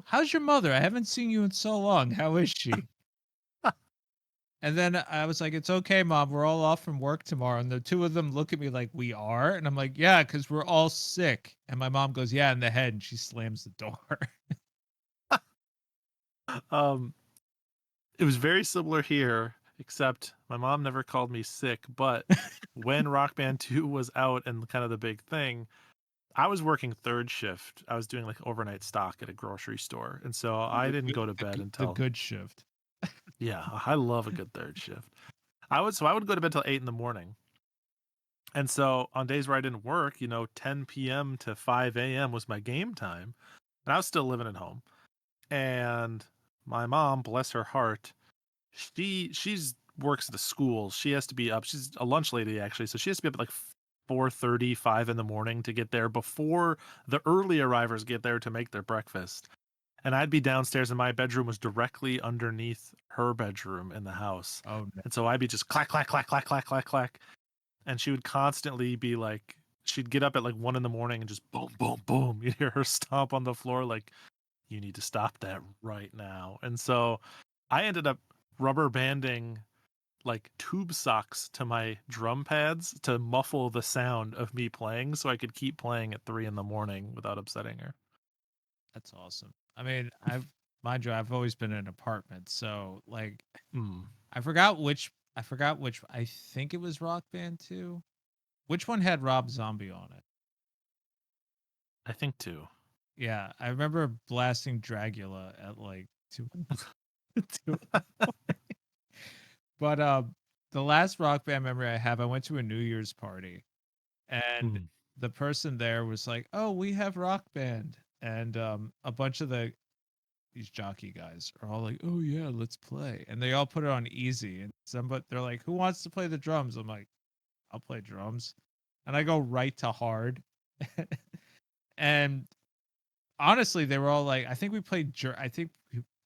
How's your mother? I haven't seen you in so long. How is she? And then I was like, it's okay, mom. We're all off from work tomorrow. And the two of them look at me like, we are? And I'm like, yeah, because we're all sick. And my mom goes, yeah, in the head. And she slams the door. Um, it was very similar here, except my mom never called me sick. But when Rock Band 2 was out and kind of the big thing, I was working third shift. I was doing like overnight stock at a grocery store. And so I didn't go to bed The until, good shift. yeah, I love a good third shift. I would go to bed till 8 in the morning. And so on days where I didn't work, 10 p.m. to 5 a.m. was my game time. And I was still living at home. And my mom, bless her heart, she's works at the school. She has to be up. She's a lunch lady actually, so she has to be up at like 4:30, 5 in the morning to get there before the early arrivers get there to make their breakfast. And I'd be downstairs, and my bedroom was directly underneath her bedroom in the house. Oh, no. And so I'd be just clack, clack, clack, clack, clack, clack, clack. And she would constantly be like, she'd get up at like 1 in the morning and just boom, boom, boom. You'd hear her stomp on the floor like, you need to stop that right now. And so I ended up rubber banding like tube socks to my drum pads to muffle the sound of me playing so I could keep playing at 3 in the morning without upsetting her. That's awesome. I mean, mind you, I've always been in an apartment, so like Hmm. I forgot which. I think it was Rock Band 2. Which one had Rob Zombie on it? I think too. Yeah, I remember blasting Dragula at like 2. 2. But the last Rock Band memory I have, I went to a New Year's party, and Hmm. the person there was like, "Oh, we have Rock Band," and a bunch of these jockey guys are all like, "Oh yeah, let's play," and they all put it on easy, and they're like, "Who wants to play the drums?" I'm like, "I'll play drums," and I go right to hard, and honestly, they were all like, "I think we played, I think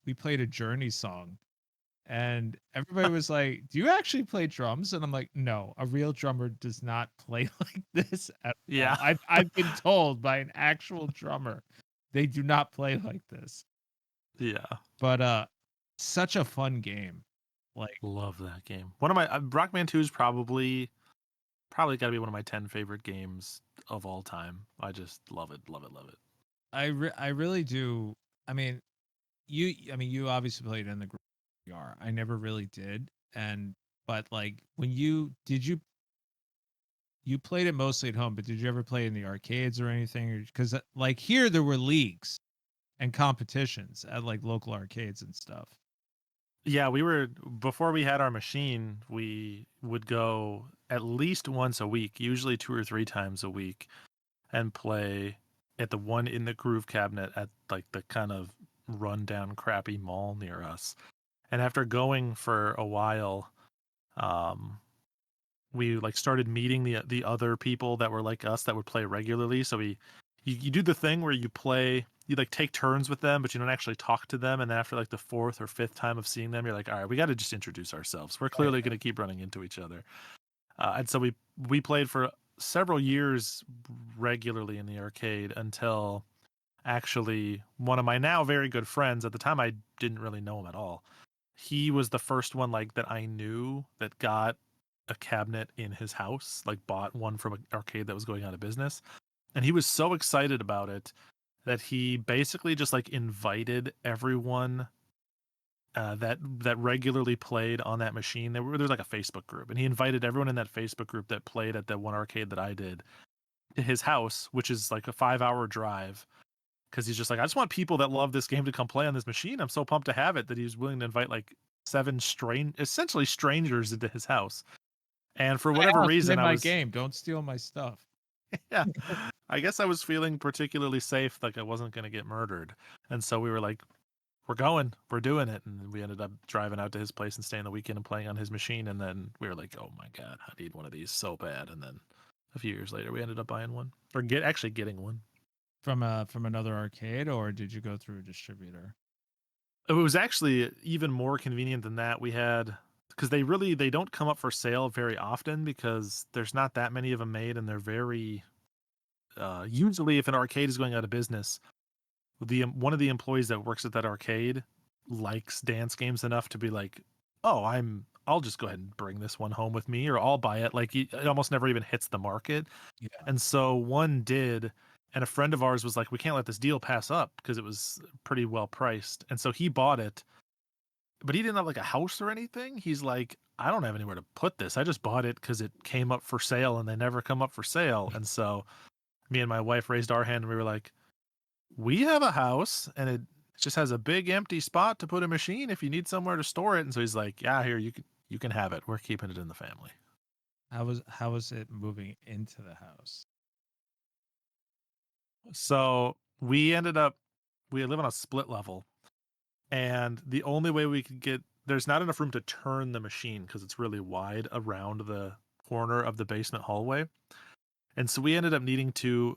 we played a Journey song." And everybody was like, "Do you actually play drums?" And I'm like, "No, a real drummer does not play like this at Yeah. all. I've been told by an actual drummer they do not play like this." Yeah. But such a fun game. Like Love that game. One of my Rockman 2 is probably got to be one of my 10 favorite games of all time. I just love it, love it, love it. I really do. I mean, you obviously played in the VR. I never really did. And but like when you played it mostly at home, but did you ever play in the arcades or anything? Because like here there were leagues and competitions at like local arcades and stuff. Yeah, before we had our machine, we would go at least once a week, usually 2 or 3 times a week, and play at the one in the Groove cabinet at like the kind of rundown, crappy mall near us. And after going for a while, um, we like started meeting the other people that were like us that would play regularly. So you do the thing where you like take turns with them, but you don't actually talk to them. And then after like the 4th or 5th time of seeing them, you're like, all right, we got to just introduce ourselves. We're Right. clearly going to keep running into each other. And so we played for several years regularly in the arcade until actually one of my now very good friends, at the time I didn't really know him at all. He was the first one like that I knew that got a cabinet in his house, like bought one from an arcade that was going out of business. And he was so excited about it that he basically just like invited everyone that regularly played on that machine. There's like a Facebook group, and he invited everyone in that Facebook group that played at that one arcade that I did to his house, which is like a 5-hour drive. Because he's just like, I just want people that love this game to come play on this machine. I'm so pumped to have it that he was willing to invite like 7 essentially strangers into his house. And for My whatever house, play reason, my game. Don't steal my stuff. yeah, I guess I was feeling particularly safe, like I wasn't going to get murdered. And so we were like, we're doing it. And we ended up driving out to his place and staying the weekend and playing on his machine. And then we were like, oh my God, I need one of these so bad. And then a few years later, we ended up buying one or getting one. From another arcade, or did you go through a distributor? It was actually even more convenient than that. We had, because they don't come up for sale very often because there's not that many of them made, and they're very usually if an arcade is going out of business, the one of the employees that works at that arcade likes dance games enough to be like, oh, I'll just go ahead and bring this one home with me, or I'll buy it. Like it almost never even hits the market. Yeah. And so one did, and a friend of ours was like, we can't let this deal pass up because it was pretty well priced. And so he bought it, but he didn't have like a house or anything. He's like, I don't have anywhere to put this. I just bought it because it came up for sale and they never come up for sale. And so me and my wife raised our hand and we were like, we have a house and it just has a big empty spot to put a machine if you need somewhere to store it. And so he's like, yeah, here, you can have it. We're keeping it in the family. How was it moving into the house? So we live on a split level, and the only way we could there's not enough room to turn the machine because it's really wide around the corner of the basement hallway. And so we ended up needing to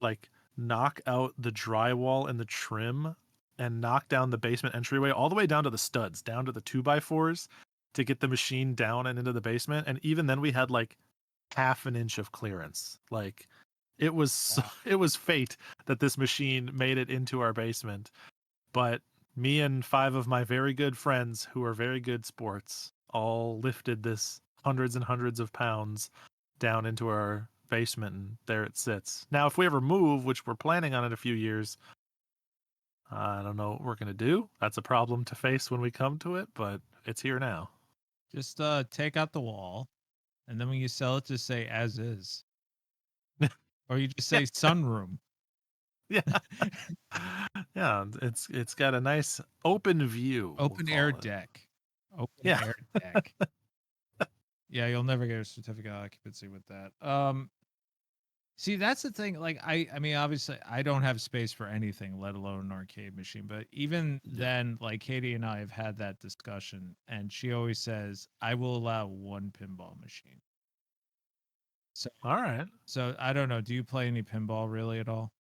like knock out the drywall and the trim and knock down the basement entryway all the way down to the studs, down to the 2x4s to get the machine down and into the basement. And even then we had like half an inch of clearance. Like Wow. it was fate that this machine made it into our basement. But me and 5 of my very good friends who are very good sports all lifted this hundreds and hundreds of pounds down into our basement, and there it sits. Now, if we ever move, which we're planning on in a few years, I don't know what we're gonna do. That's a problem to face when we come to it, but it's here now. Just take out the wall, and then when you sell it, just say as is, or you just Yeah. say sunroom. Yeah. Yeah, it's got a nice open view. we'll Open air call it. deck. Open Yeah. air deck. Yeah, you'll never get a certificate of occupancy with that. See, that's the thing. Like, I mean, obviously, I don't have space for anything, let alone an arcade machine. But even Yeah. then, like, Katie and I have had that discussion, and she always says, "I will allow one pinball machine." So, All right. so I don't know. Do you play any pinball really at all?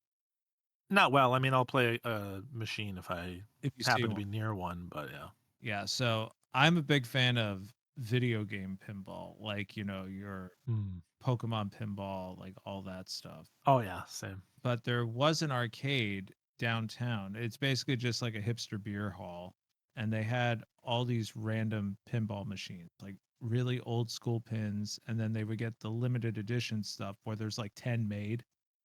Not well. I mean, I'll play a machine if I If you see happen to one. be near one, but yeah. Yeah. So I'm a big fan of video game pinball, like your Pokemon pinball, like all that stuff. Oh yeah, same. But there was an arcade downtown. It's basically just like a hipster beer hall, and they had all these random pinball machines, like really old school pins, and then they would get the limited edition stuff where there's like 10 made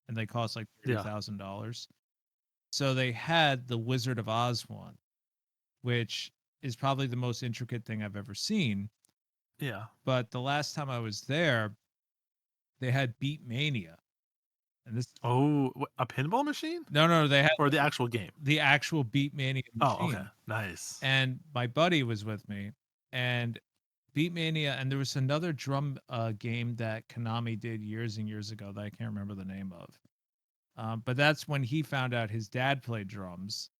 and they cost like Yeah. $30,000. So they had the Wizard of Oz one, which is probably the most intricate thing I've ever seen. Yeah. But the last time I was there, they had Beat Mania. And this Oh, a pinball machine no, they had or the actual game? the actual Beat Mania machine. Oh, okay, nice. And my buddy was with me, and Beat Mania, and there was another drum game that Konami did years and years ago that I can't remember the name of. But that's when he found out his dad played drums.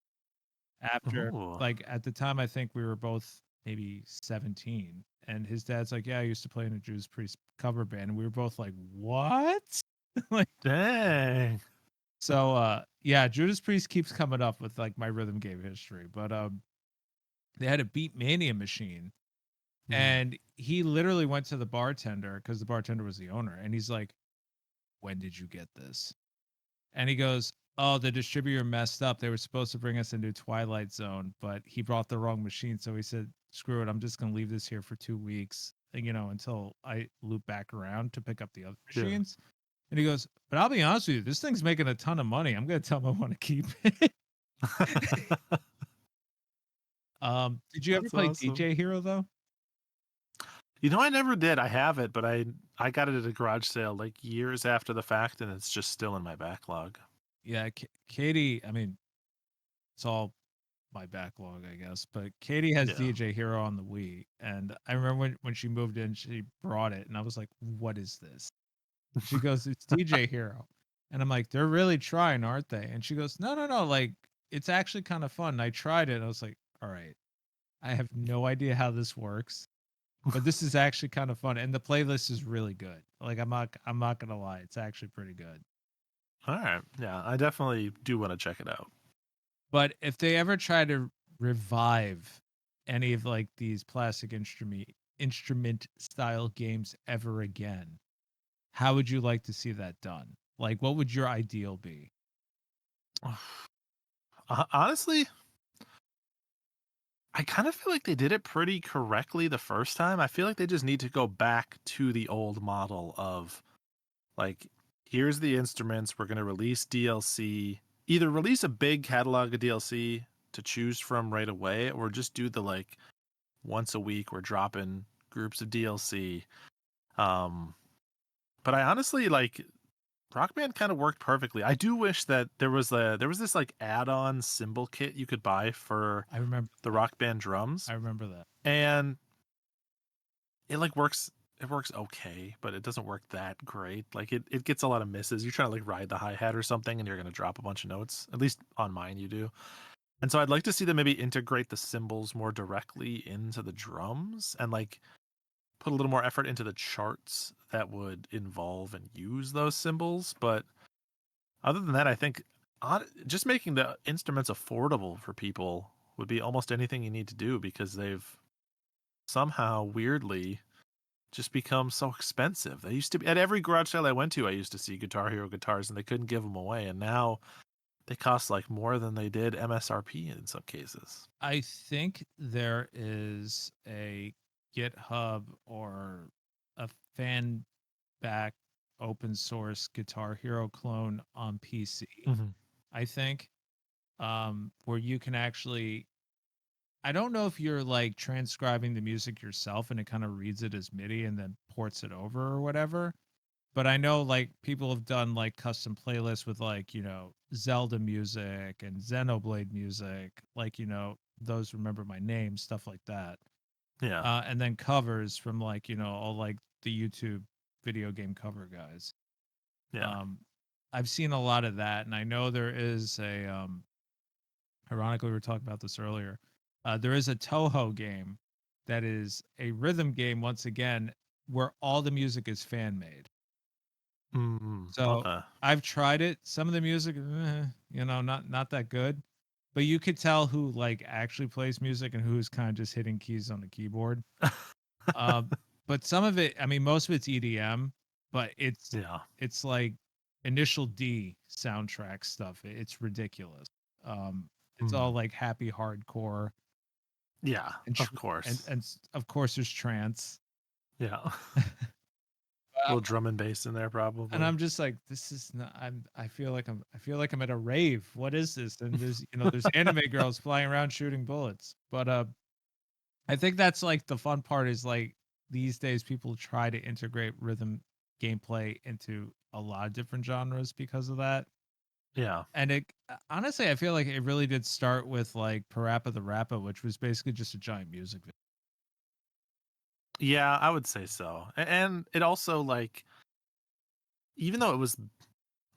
After, Ooh. like, at the time, I think we were both maybe 17, and his dad's like, "Yeah, I used to play in a Judas Priest cover band," and we were both like, "What?" Like, Dang. so yeah, Judas Priest keeps coming up with like my rhythm game history, but they had a Beat Mania machine, and he literally went to the bartender because the bartender was the owner, and he's like, "When did you get this?" And he goes, "Oh, the distributor messed up. They were supposed to bring us into Twilight Zone, but he brought the wrong machine. So he said, screw it. I'm just going to leave this here for 2 weeks, until I loop back around to pick up the other Yeah. machines." And he goes, "But I'll be honest with you, this thing's making a ton of money. I'm going to tell him I want to keep it." Did you ever That's play awesome. DJ Hero though? I never did. I have it, but I got it at a garage sale like years after the fact, and it's just still in my backlog. Yeah, Katie, I mean, it's all my backlog, I guess. But Katie has Yeah. DJ Hero on the Wii, and I remember when she moved in, she brought it, and I was like, "What is this?" And she goes, "It's DJ Hero," and I'm like, "They're really trying, aren't they?" And she goes, "No, no, no, like it's actually kind of fun." And I tried it, and I was like, "All right, I have no idea how this works, but this is actually kind of fun, and the playlist is really good. Like I'm not gonna lie, it's actually pretty good." All right. Yeah, I definitely do want to check it out. But if they ever try to revive any of like these plastic instrument style games ever again, how would you like to see that done? Like, what would your ideal be? Honestly, I kind of feel like they did it pretty correctly the first time. I feel like they just need to go back to the old model of like, here's the instruments, we're going to release DLC, either release a big catalog of DLC to choose from right away, or just do the like once a week we're dropping groups of DLC. But I honestly like Rock Band kind of worked perfectly. I do wish that there was this like add-on cymbal kit you could buy for I remember the Rock Band drums. I remember that. And it like works okay, but it doesn't work that great. Like it gets a lot of misses. You're trying to like ride the hi-hat or something and you're gonna drop a bunch of notes. At least on mine you do. And so I'd like to see them maybe integrate the cymbals more directly into the drums and like put a little more effort into the charts that would involve and use those cymbals. But other than that, I think just making the instruments affordable for people would be almost anything you need to do, because they've somehow weirdly just become so expensive. They used to be at every garage sale I went to, I used to see Guitar Hero guitars and they couldn't give them away. And now they cost like more than they did MSRP in some cases. I think there is a GitHub or a fan back open source Guitar Hero clone on PC. I think. where you can actually, I don't know if you're like transcribing the music yourself and it kind of reads it as MIDI and then ports it over or whatever. But I know like people have done like custom playlists with like, Zelda music and Xenoblade music, like, those Remember My Name, stuff like that. Yeah. And then covers from like, all like the YouTube video game cover guys. Yeah. I've seen a lot of that, and I know there is ironically, we were talking about this earlier. There is a Toho game that is a rhythm game once again, where all the music is fan made. So Okay. I've tried it. Some of the music, not that good, but you could tell who like actually plays music and who's kind of just hitting keys on the keyboard. But some of it, I mean, most of it's EDM, but Yeah. it's like Initial D soundtrack stuff. It's ridiculous. It's all like happy hardcore. Yeah. And Of course. and of course there's trance. Yeah. A little drum and bass in there, probably. And I'm just like, this is not. I feel like I'm at a rave. What is this? And there's anime girls flying around shooting bullets. But I think that's like the fun part is like these days people try to integrate rhythm gameplay into a lot of different genres because of that. Yeah. And it honestly, I feel like it really did start with like Parappa the Rappa, which was basically just a giant music video. Yeah, I would say so. And it also like, even though it was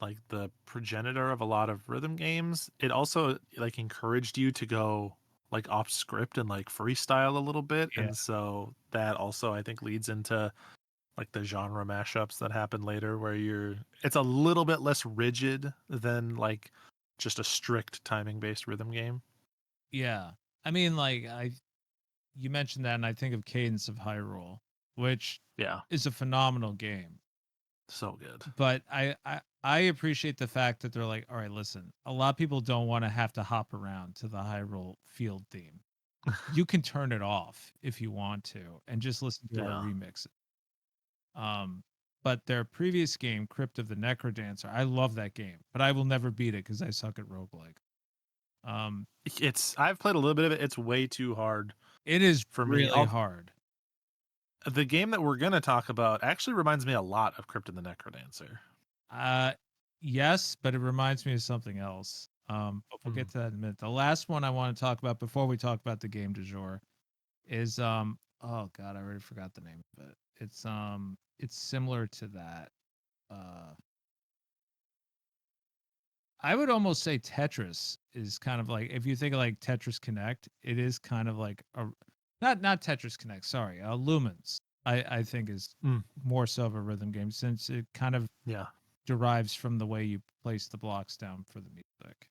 like the progenitor of a lot of rhythm games, it also like encouraged you to go like off script and like freestyle a little bit. Yeah. And so that also I think leads into like the genre mashups that happen later where it's a little bit less rigid than like just a strict timing based rhythm game. Yeah. I mean, like you mentioned that, and I think of Cadence of Hyrule, which Yeah. is a phenomenal game. So good. But I appreciate the fact that they're like, all right, listen, a lot of people don't want to have to hop around to the Hyrule field theme. You can turn it off if you want to and just listen to our Yeah. remix. But their previous game, Crypt of the Necrodancer, I love that game, but I will never beat it because I suck at roguelike. I've played a little bit of it. It's way too hard. It is For me. really hard. The game that we're gonna talk about actually reminds me a lot of Crypt of the Necrodancer. Yes, but it reminds me of something else. But we'll get to that in a minute. The last one I want to talk about before we talk about the game du jour is oh god, I already forgot the name of it. It's similar to that. I would almost say Tetris is kind of like, if you think of like Tetris Connect, it is kind of like a not Tetris Connect, sorry, Lumens. I think is more so of a rhythm game since it kind of derives from the way you place the blocks down for the music.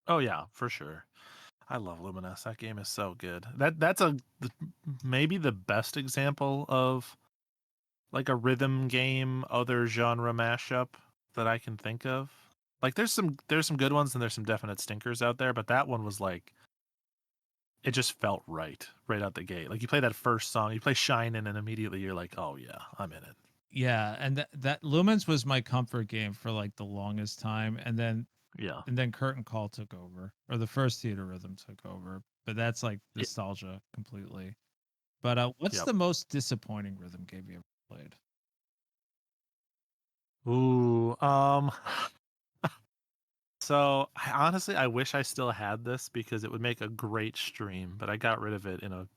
Oh yeah, for sure. I love Luminous. That game is so good. That's maybe the best example of like a rhythm game other genre mashup that I can think of. Like there's some good ones and there's some definite stinkers out there, but that one was like, it just felt right out the gate. Like you play that first song, you play Shinin', and immediately you're like, oh yeah, I'm in it. Yeah, and that Lumens was my comfort game for like the longest time, and then Curtain Call took over, or the first Theater Rhythm took over. But that's like nostalgia completely. But what's the most disappointing rhythm game you ever played? Ooh, so I wish I still had this because it would make a great stream, but I got rid of it in a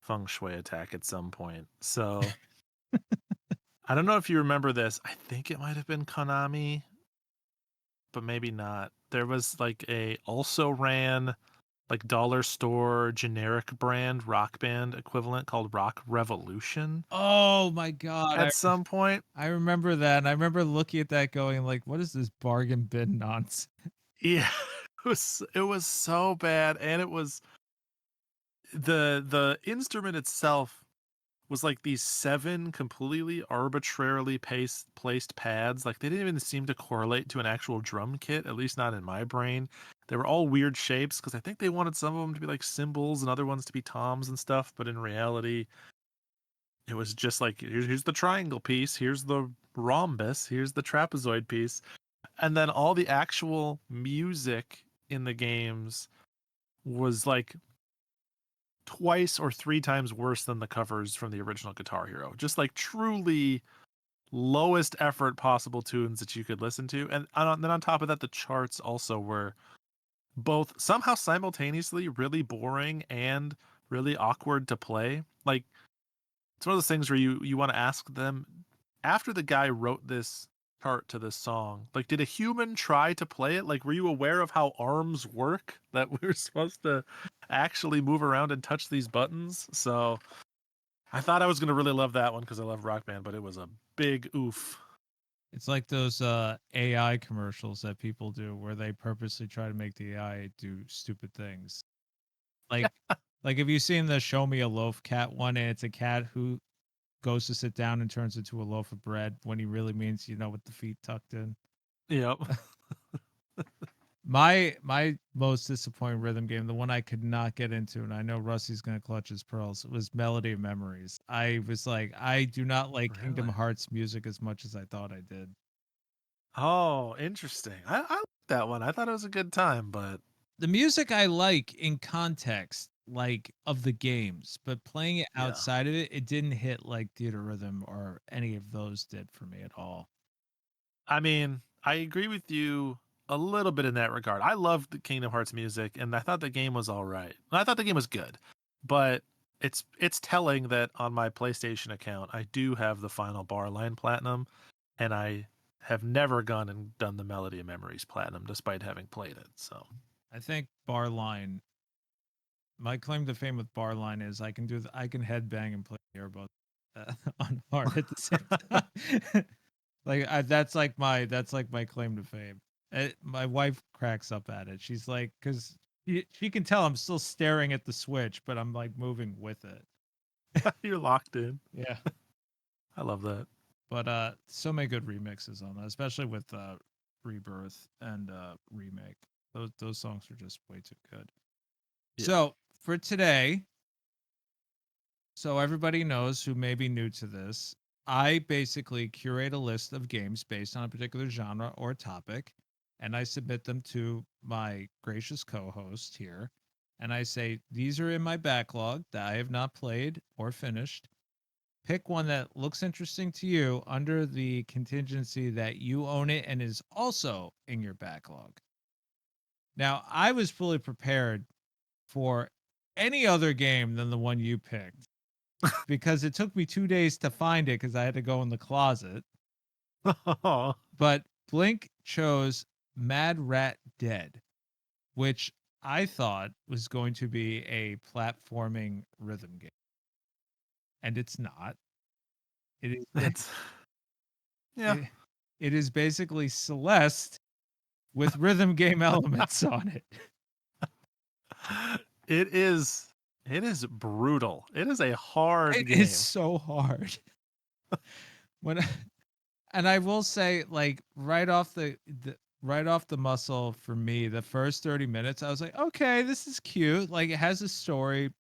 feng shui attack at some point. So I don't know if you remember this. I think it might have been Konami, but maybe not. There was like also ran like dollar store generic brand rock band equivalent called Rock Revolution. Oh my god! At some point, I remember that, and I remember looking at that, going like, "What is this bargain bin nonsense?" Yeah, it was so bad, and it was the instrument itself was like these 7 completely arbitrarily placed pads. Like they didn't even seem to correlate to an actual drum kit, at least not in my brain. They were all weird shapes because I think they wanted some of them to be like cymbals and other ones to be toms and stuff. But in reality, it was just like, here's the triangle piece, here's the rhombus, here's the trapezoid piece. and then all the actual music in the games was like twice or three times worse than the covers from the original Guitar Hero. Just like truly lowest effort possible tunes that you could listen to. And then on top of that, the charts also were both somehow simultaneously really boring and really awkward to play. Like, it's one of those things where you want to ask them, after the guy wrote this chart to this song, like, did a human try to play it? Like, were you aware of how arms work, that we're supposed to actually move around and touch these buttons? So I thought I was going to really love that one because I love Rock Band, but it was a big oof. It's like those AI commercials that people do where they purposely try to make the AI do stupid things. Like like have you seen the Show Me a Loaf cat one, and it's a cat who goes to sit down and turns into a loaf of bread when he really means, with the feet tucked in. Yep. My most disappointing rhythm game, the one I could not get into, and I know Rusty's gonna clutch his pearls, was Melody of Memories. I was like, I do not like Kingdom Really? Hearts music as much as I thought I did. Oh, interesting. I like that one. I thought it was a good time, but The music I like in context, like of the games, but playing it yeah. outside of it, it didn't hit like Theater Rhythm or any of those did for me at all. I mean, I agree with you a little bit in that regard. I loved the Kingdom Hearts music, and I thought the game was all right. I thought the game was good, but it's telling that on my PlayStation account, I do have the Final Bar Line Platinum, and I have never gone and done the Melody of Memories Platinum, despite having played it. So I think Barline, my claim to fame with Barline is I can headbang and play earbuds on hard at the same time. That's like my claim to fame. My wife cracks up at it. She's like, because she can tell I'm still staring at the Switch, but I'm like moving with it. you're locked in. Yeah, I love that. but so many good remixes on that, especially with Rebirth and Remake. Those songs are just way too good. Yeah. So for today, so everybody knows who may be new to this, I basically curate a list of games based on a particular genre or topic, and I submit them to my gracious co-host here. And I say, these are in my backlog that I have not played or finished. Pick one that looks interesting to you under the contingency that you own it and is also in your backlog. Now, I was fully prepared for any other game than the one you picked because it took me 2 days to find it because I had to go in the closet. But Blink chose Mad Rat Dead, which I thought was going to be a platforming rhythm game. And it's not. It is That's yeah. it is basically Celeste with rhythm game elements on it. It is brutal. It is a hard It game. is so hard. When and I will say, like, right off the muscle for me, the first 30 minutes, I was like, okay, this is cute. Like, it has a story.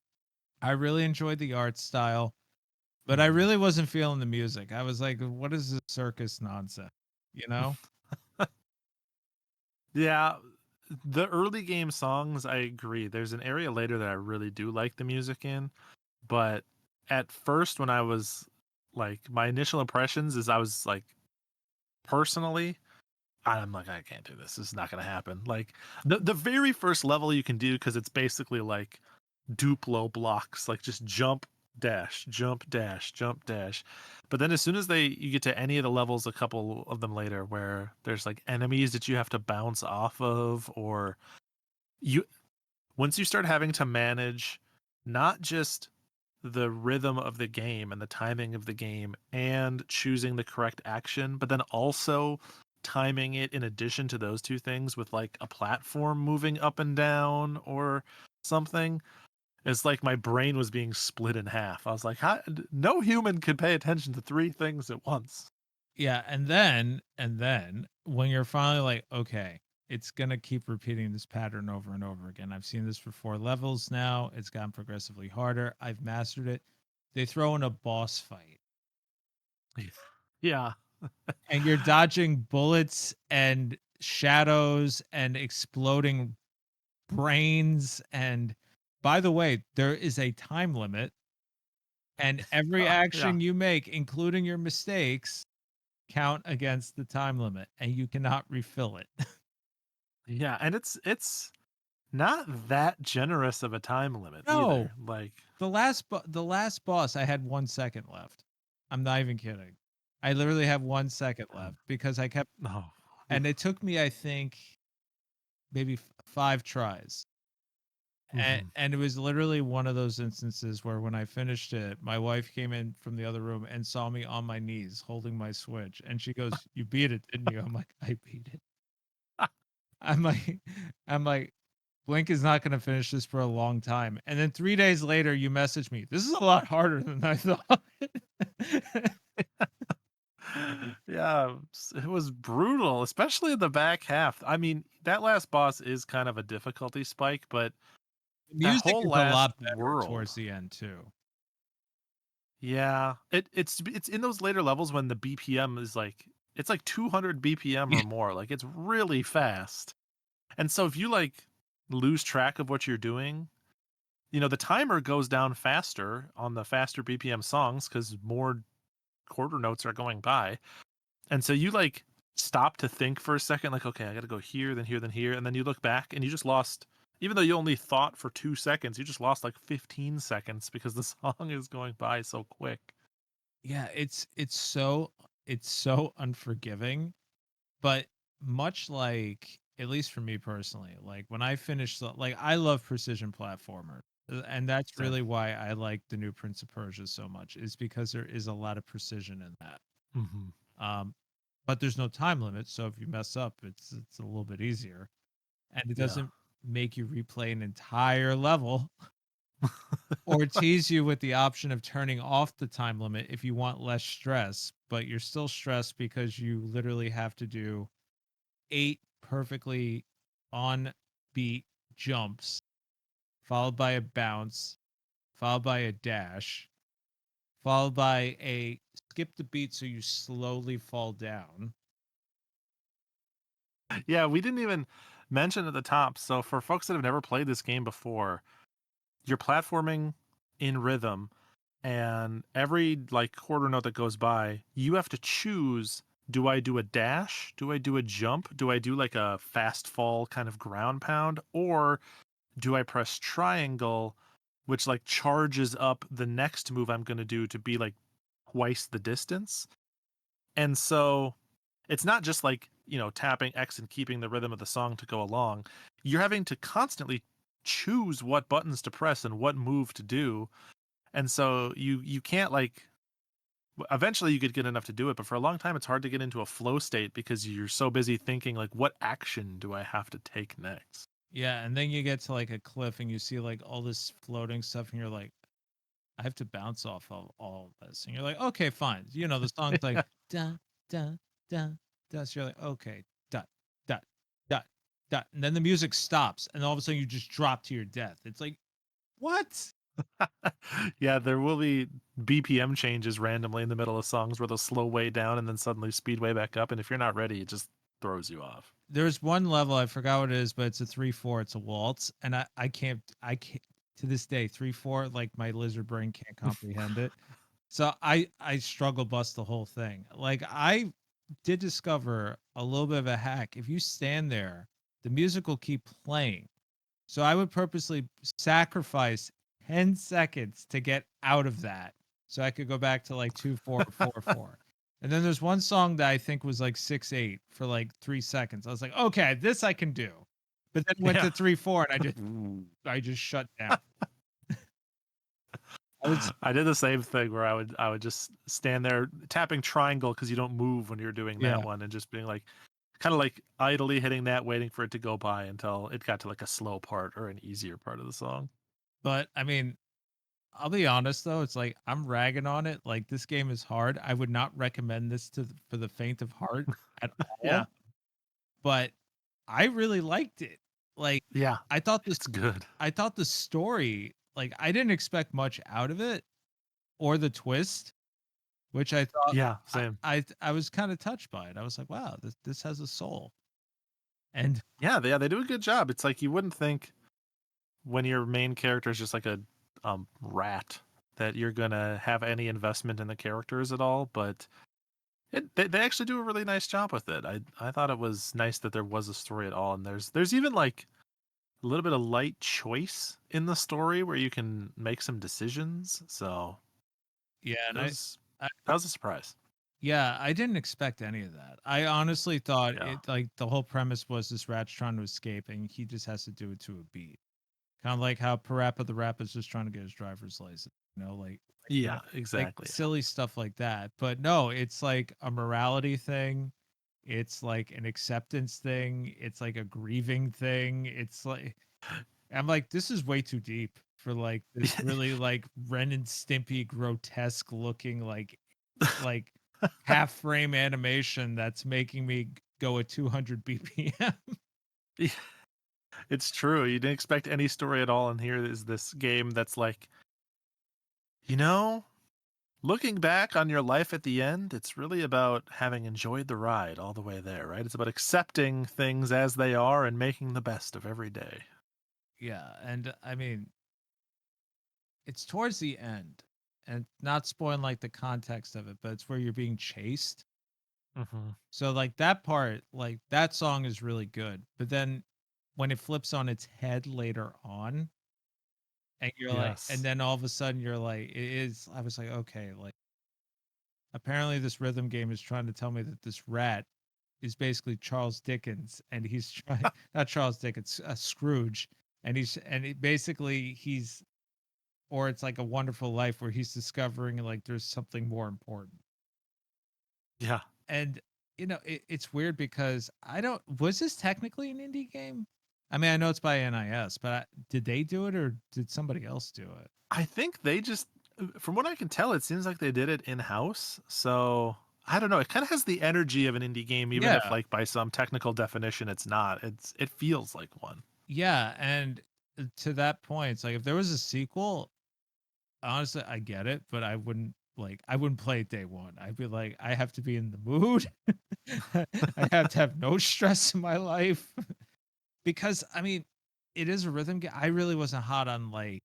I really enjoyed the art style, but I really wasn't feeling the music. I was like, what is this circus nonsense? You know? Yeah, the early game songs, I agree. There's an area later that I really do like the music in, but at first when I was like, my initial impressions is I was like, personally, I'm like, I can't do this. This is not going to happen. Like the very first level you can do, because it's basically like Duplo blocks, like just jump dash jump dash jump dash. But then as soon as you get to any of the levels, a couple of them later, where there's like enemies that you have to bounce off of, or you once you start having to manage not just the rhythm of the game and the timing of the game and choosing the correct action, but then also timing it in addition to those two things with like a platform moving up and down or something. It's like my brain was being split in half. I was like, no human could pay attention to three things at once. Yeah, and then when you're finally like, okay, it's gonna keep repeating this pattern over and over again. I've seen this for 4 levels now. It's gotten progressively harder. I've mastered it. They throw in a boss fight, Yeah. and you're dodging bullets and shadows and exploding brains. And by the way, there is a time limit, and every Yeah. action you make, including your mistakes, count against the time limit, and you cannot refill it. Yeah, and it's not that generous of a time limit No, either. Like, the last boss, I had 1 second left. I'm not even kidding. I literally have 1 second left because I kept, no. and it took me, I think, maybe 5 tries. Mhm. And it was literally one of those instances where when I finished it, my wife came in from the other room and saw me on my knees holding my Switch, and she goes, "You beat it, didn't you?" I'm like, "I beat it." I'm like, I'm like, Blink is not going to finish this for a long time. And then 3 days later, you message me, "This is a lot harder than I thought." Yeah, it was brutal, especially in the back half. I mean, that last boss is kind of a difficulty spike, but The that music whole is a last lot better world. towards the end too. Yeah, it's in those later levels when the BPM is like it's like 200 BPM Yeah. or more. Like it's really fast. And so if you like lose track of what you're doing, the timer goes down faster on the faster BPM songs cuz more quarter notes are going by. And so you like stop to think for a second like, okay, I got to go here, then here, then here, and then you look back and you just lost, even though you only thought for 2 seconds, you just lost like 15 seconds because the song is going by so quick. Yeah, it's so unforgiving, but much like, at least for me personally, like when I finish like I love precision platformer. And that's Same. really why I like the new Prince of Persia so much, is because there is a lot of precision in that. Mhm. Um, but there's no time limit, so if you mess up, it's a little bit easier, and it Yeah. doesn't make you replay an entire level or tease you with the option of turning off the time limit if you want less stress, but you're still stressed because you literally have to do 8 perfectly on beat jumps, followed by a bounce, followed by a dash, followed by a skip the beat so you slowly fall down. Yeah, we didn't even mention at the top. So for folks that have never played this game before, you're platforming in rhythm, and every like quarter note that goes by, you have to choose, do I do a dash? Do I do a jump? Do I do like a fast fall kind of ground pound? Or do I press triangle, which like charges up the next move I'm going to do to be like twice the distance? And so it's not just like, tapping X and keeping the rhythm of the song to go along. You're having to constantly choose what buttons to press and what move to do. And so you can't like eventually you could get enough to do it, but for a long time it's hard to get into a flow state because you're so busy thinking like, what action do I have to take next? Yeah, and then you get to like a cliff and you see like all this floating stuff, and you're like, I have to bounce off of all of this. And you're like, okay, fine. The song's like da da da da. So you're like, okay, dot dot dot dot. And then the music stops, and all of a sudden you just drop to your death. It's like, what? Yeah, there will be BPM changes randomly in the middle of songs where they'll slow way down and then suddenly speed way back up. And if you're not ready, it just throws you off. There's one level, I forgot what it is, but it's a 3/4. It's a waltz, and I can't to this day 3/4. Like my lizard brain can't comprehend it. So I struggle bust the whole thing. Like I did discover a little bit of a hack. If you stand there, the music will keep playing. So I would purposely sacrifice 10 seconds to get out of that so I could go back to like 2/4 4/4. And then there's one song that I think was like 6/8 for like 3 seconds. I was like, okay, this I can do. But then went Yeah. to 3/4 and I just shut down. I was I did the same thing where I would just stand there tapping triangle because you don't move when you're doing yeah. that one, and just being like kind of like idly hitting that, waiting for it to go by until it got to like a slow part or an easier part of the song. But I mean, I'll be honest though, it's like I'm ragging on it. Like this game is hard. I would not recommend this for the faint of heart at Yeah. all. But I really liked it. Like Yeah. I thought this It's good. I thought the story, like I didn't expect much out of it or the twist, which I thought Yeah, I same. I, I was kind of touched by it. I was like, wow, this has a soul. And Yeah, they do a good job. It's like you wouldn't think when your main character is just like a rat that you're gonna have any investment in the characters at all, but they actually do a really nice job with it. I thought it was nice that there was a story at all, and there's even like a little bit of light choice in the story where you can make some decisions. So yeah, that and was I that was a surprise. yeah, I didn't expect any of that. I honestly thought Yeah. it like the whole premise was this rat's trying to escape and he just has to do it to a beat. Kind of like how Parappa the Rapper's just trying to get his driver's license, Yeah, like exactly. silly stuff like that. But no, it's like a morality thing. It's like an acceptance thing. It's like a grieving thing. It's like I'm like, this is way too deep for like this really like Ren and Stimpy grotesque looking like half frame animation that's making me go at 200 BPM. Yeah, it's true. You didn't expect any story at all, and here is this game that's like, you know, looking back on your life at the end, it's really about having enjoyed the ride all the way there, right? It's about accepting things as they are and making the best of every day. Yeah, and I mean, it's towards the end, and not spoiling like the context of it, but it's where you're being chased. Mm-hmm. So like that part, like that song is really good. But then when it flips on its head later on, and you're like, and Yes. then all of a sudden you're like, it is. I was like, okay, like apparently this rhythm game is trying to tell me that this rat is basically Charles Dickens, and he's trying not Charles Dickens, Scrooge, and basically he's or it's like a Wonderful Life where he's discovering like there's something more important. Yeah. And it's weird because I don't was this technically an indie game? I mean, I know it's by NIS, but did they do it or did somebody else do it? I think they just, from what I can tell, it seems like they did it in house. So I don't know. It kind of has the energy of an indie game, even if, Yeah, like, by some technical definition, it's not. It feels like one. yeah, and to that point, it's like if there was a sequel, honestly, I get it, but I wouldn't play it day one. I'd be like, I have to be in the mood. I have to have no stress in my life because I mean, it is a rhythm game. I really wasn't hot on like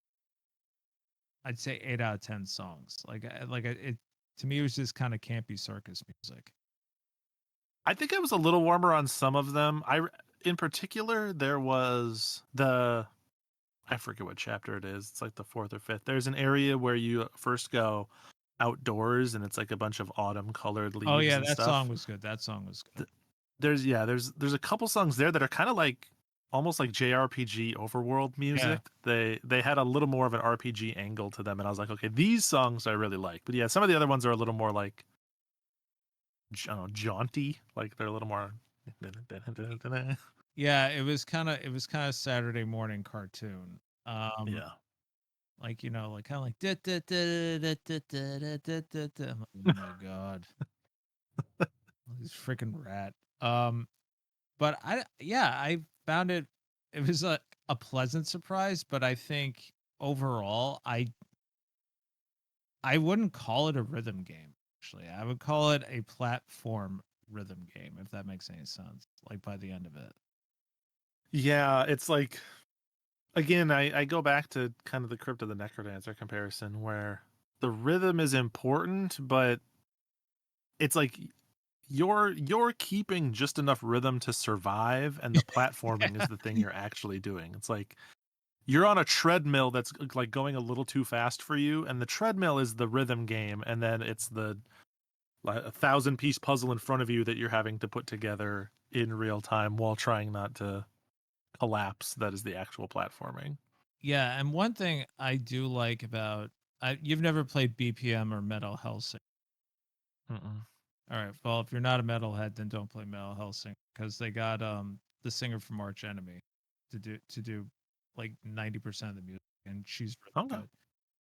I'd say 8 out of 10 songs. It to me it was just kind of campy circus music. I think I was a little warmer on some of them. In particular, there was I forget what chapter it is. It's like the fourth or fifth. There's an area where you first go outdoors, and it's like a bunch of autumn colored Oh leaves yeah, and that stuff. song was good. That song was good. There's a couple songs there that are kind of like almost like JRPG overworld music. Yeah. They had a little more of an RPG angle to them, and I was like, okay, these songs I really like. But yeah, some of the other ones are a little more like, I don't know, jaunty. Like they're a little more. Yeah, it was kind of Saturday morning cartoon. Yeah. Like like kind of like da, da, da, da, da, da, da, da, da, da. I'm like, oh my god, this freaking rat. But I found it was a pleasant surprise, but I think overall I wouldn't call it a rhythm game. Actually, I would call it a platform rhythm game, if that makes any sense. Like by the end of it. Yeah, it's like, again, I go back to kind of the Crypt of the Necrodancer comparison where the rhythm is important, but it's like you're keeping just enough rhythm to survive, and the platforming is the thing you're actually doing. It's like you're on a treadmill that's like going a little too fast for you, and the treadmill is the rhythm game, and then it's the like 1,000-piece puzzle in front of you that you're having to put together in real time while trying not to collapse. That is the actual platforming. Yeah, and one thing I do like about you've never played BPM or Metal Hellsing. Mm-mm. All right. Well, if you're not a metalhead, then don't play Metal Hellsing because they got the singer from Arch Enemy to do like 90% of the music, and she's really Okay. good.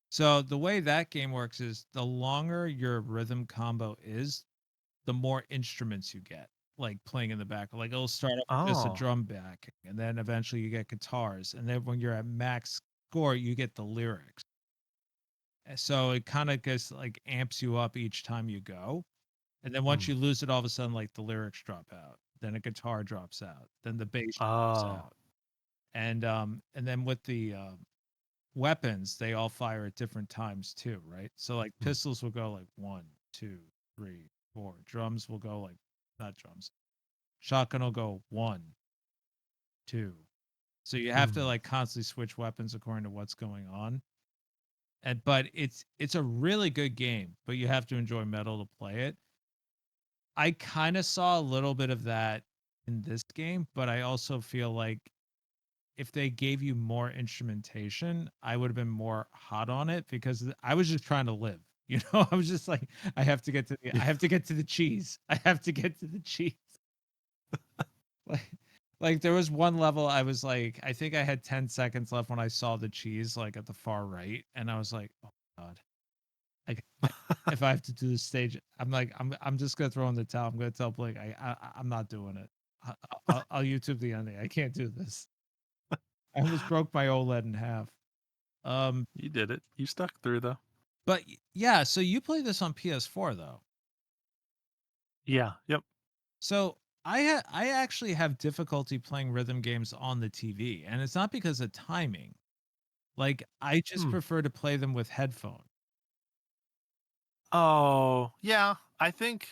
So the way that game works is the longer your rhythm combo is, the more instruments you get, like playing in the back. Like it'll start off with just a Oh. drum back, and then eventually you get guitars, and then when you're at max score, you get the lyrics. So it kind of gets like amps you up each time you go. And then once Mm. you lose it, all of a sudden, like the lyrics drop out. then a guitar drops out, then the bass drops Oh. out, and then with the weapons, they all fire at different times too, right? So like pistols will go like 1, 2, 3, 4. Drums will go like, not drums. Shotgun will go 1, 2. So you have to like constantly switch weapons according to what's going on. But it's a really good game, but you have to enjoy metal to play it. I kind of saw a little bit of that in this game, but I also feel like if they gave you more instrumentation, I would have been more hot on it because I was just trying to live. You know, I was just like, I have to get to the, I have to get to the cheese. I have to get to the cheese. like there was one level I was like, I think I had 10 seconds left when I saw the cheese like at the far right, and I was like, oh god, like if I have to do this stage, I'm like, I'm just gonna throw in the towel. I'm gonna tell Blake, I'm not doing it. I'll YouTube the ending. I can't do this. I almost broke my OLED in half. You did it. You stuck through though. But yeah, so you play this on PS4 though. Yeah. Yep. So I actually have difficulty playing rhythm games on the TV, and it's not because of timing. Like I just prefer to play them with headphones. Oh, yeah. I think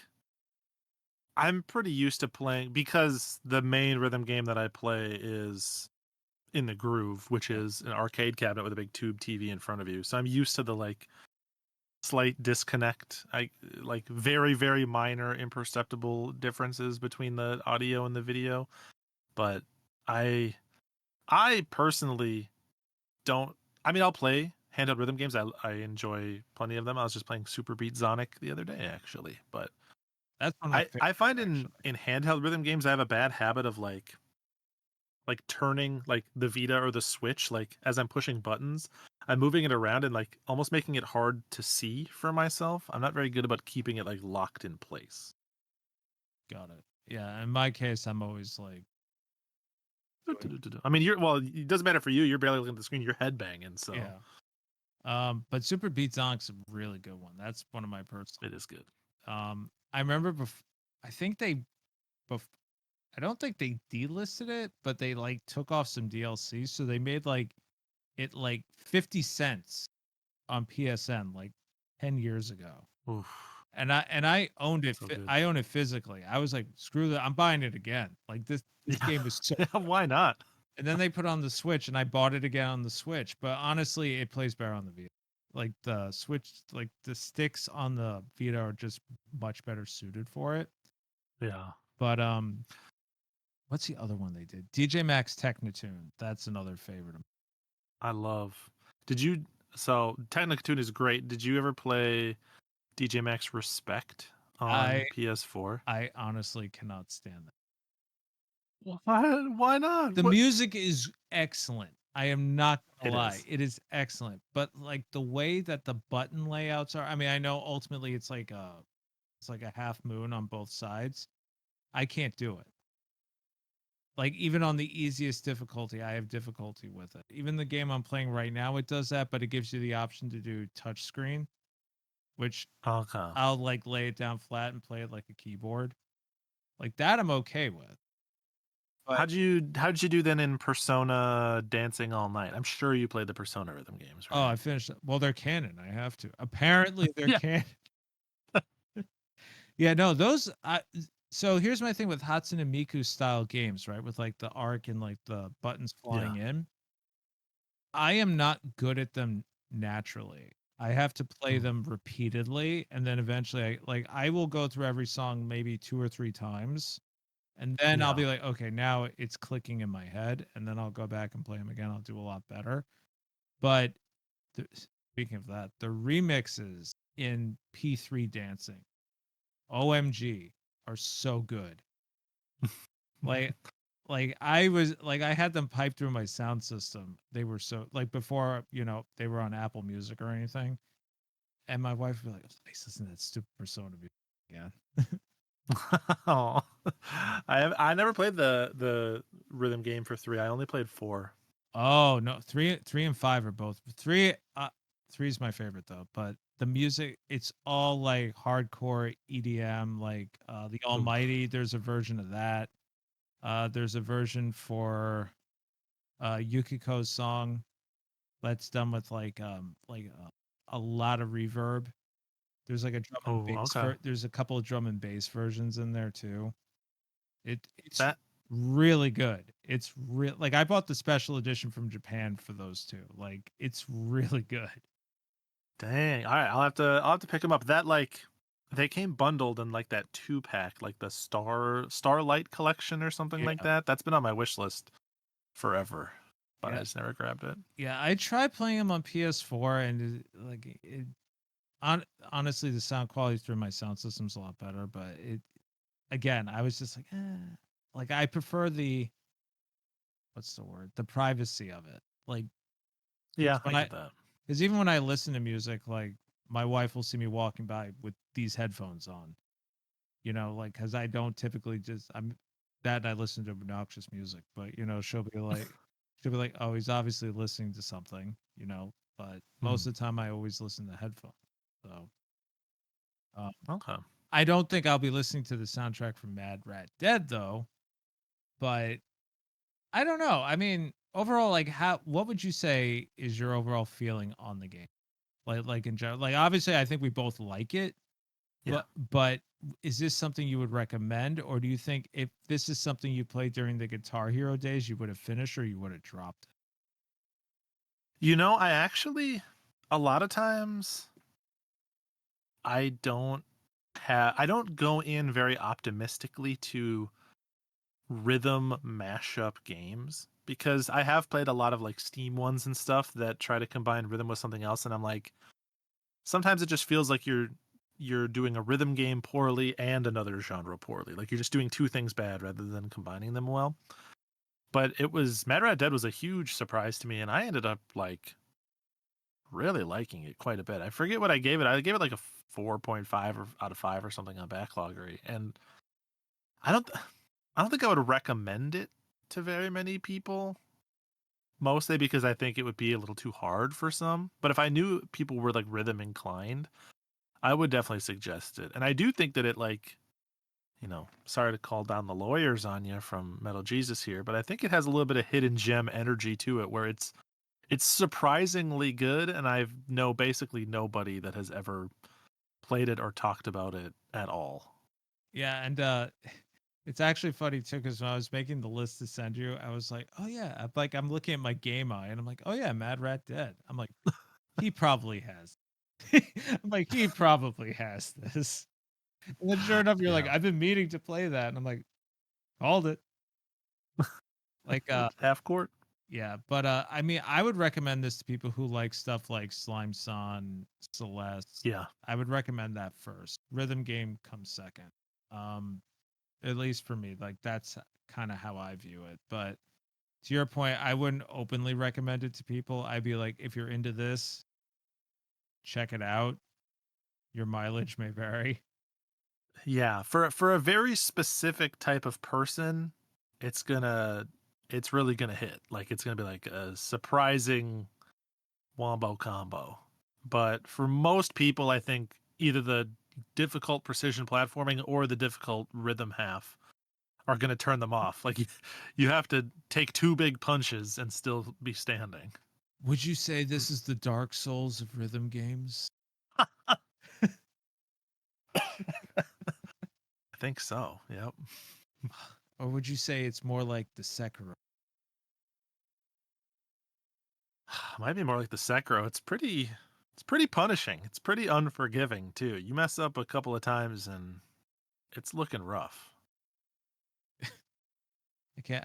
I'm pretty used to playing because the main rhythm game that I play is in the Groove, which is an arcade cabinet with a big tube TV in front of you. So I'm used to the like slight disconnect, like very very minor imperceptible differences between the audio and the video. But I personally don't. I mean, I'll play handheld rhythm games. I enjoy plenty of them. I was just playing Super Beat Sonic the other day actually, but That's one of my I find favorites, in handheld rhythm games I have a bad habit of like turning like the Vita or the Switch, like as I'm pushing buttons, I'm moving it around and like almost making it hard to see for myself. I'm not very good about keeping it like locked in place. Got it. Yeah, in my case, I'm always like, I mean, it doesn't matter for you. You're barely looking at the screen. You're headbanging, so yeah. But Super Beat Sonic's a really good one. That's one of my personal. it is good. I remember I think I don't think they delisted it, but they like took off some DLC, so they made like it like 50 cents on PSN like 10 years ago. Oof. And I owned it. So good. I own it physically. I was like, screw that. I'm buying it again. Like this game is so. Yeah, why not? And then they put it on the Switch, and I bought it again on the Switch. But honestly, it plays better on the Vita. Like the Switch, like the sticks on the Vita are just much better suited for it. Yeah. But what's the other one they did? DJ Max Technotune. That's another favorite. I love. So Technotune is great. Did you ever play DJ Max Respect on PS4? I honestly cannot stand that. Why not? The music is excellent. I am not gonna lie. Is. It is excellent. But like the way that the button layouts are, I mean, I know ultimately it's like a half moon on both sides. I can't do it. Like even on the easiest difficulty, I have difficulty with it. Even the game I'm playing right now, it does that, but it gives you the option to do touch screen, which Okay. I'll like lay it down flat and play it like a keyboard. Like that I'm okay with. But How'd you do then in Persona Dancing All Night? I'm sure you played the Persona rhythm games, right? oh, I finished it. Well, they're canon. I have to. Apparently they're canon. Yeah, no, those so here's my thing with Hatsune Miku style games, right? With like the arc and like the buttons flying in. I am not good at them naturally. I have to play them repeatedly, and then eventually I will go through every song maybe 2 or 3 times. And then I'll be like, okay, now it's clicking in my head, and then I'll go back and play them again. I'll do a lot better. But speaking of that, the remixes in P3 Dancing, OMG, are so good. like I had them piped through my sound system. They were so like before, they were on Apple Music or anything. And my wife would be like, please listen to that stupid Persona music again. Oh, I never played the rhythm game for 3. I only played 4. Oh no, 3 and 5 are both 3. 3 is my favorite though. But the music, it's all like hardcore EDM, like the Almighty. There's a version of that. There's a version for Yukiko's song that's done with a lot of reverb. There's like a drum and Oh, bass. okay. There's a couple of drum and bass versions in there too. It's That really good. It's real. Like I bought the special edition from Japan for those two. Like it's really good. dang. All right, I'll have to pick them up. That like they came bundled in like that 2-pack, like the Starlight collection or something like Yeah. that. That's been on my wish list forever, but I Yeah. just never grabbed it. Yeah, I tried playing them on PS4 and honestly the sound quality through my sound system's a lot better, but again, I was just like, like I prefer the what's the word? The privacy of it. Like Yeah, when I get that. because even when I listen to music, like my wife will see me walking by with these headphones on, like because I don't typically I listen to obnoxious music, but she'll be like, oh, he's obviously listening to something, but most of the time I always listen to headphones. So Okay. I don't think I'll be listening to the soundtrack from Mad Rat Dead though, but I don't know. I mean, overall, like what would you say is your overall feeling on the game? Like in general, like obviously I think we both like it, Yeah. but is this something you would recommend, or do you think if this is something you played during the Guitar Hero days, you would have finished or you would have dropped it? I actually a lot of times I don't go in very optimistically to rhythm mashup games because I have played a lot of like Steam ones and stuff that try to combine rhythm with something else, and I'm like, sometimes it just feels like you're doing a rhythm game poorly and another genre poorly. Like you're just doing two things bad rather than combining them well. But Mad Rat Dead was a huge surprise to me, and I ended up like really liking it quite a bit. I forget what I gave it. I gave it like a 4.5 out of 5 or something on Backloggery, and I don't I don't think I would recommend it to very many people, mostly because I think it would be a little too hard for some. But if I knew people were like rhythm inclined, I would definitely suggest it. And I do think that it like, sorry to call down the lawyers on you from Metal Jesus here, but I think it has a little bit of hidden gem energy to it where it's surprisingly good, and I know basically nobody that has ever played it or talked about it at all. Yeah, and it's actually funny too because when I was making the list to send you, I was like, oh yeah, I'm looking at my game eye and I'm like, oh yeah, Mad Rat Dead. I'm like, he probably has. I'm like, he probably has this. And then sure enough, you're like, Yeah. I've been meaning to play that, and I'm like, called it. Like Half court. yeah, but I mean, I would recommend this to people who like stuff like Slime Son, Celeste. Yeah. I would recommend that first. Rhythm game comes second. Um, at least for me, like that's kind of how I view it. But to your point, I wouldn't openly recommend it to people. I'd be like, if you're into this, check it out. Your mileage may vary. Yeah, for a very specific type of person, it's really gonna hit. Like it's gonna be like a surprising wombo combo. But for most people, I think either the difficult precision platforming or the difficult rhythm half are gonna turn them off. Like you have to take two big punches and still be standing. Would you say this is the Dark Souls of rhythm games? I think so. Yep. Or would you say it's more like the Sekiro? Might be more like the Sekiro. It's pretty punishing. It's pretty unforgiving too. You mess up a couple of times and it's looking rough.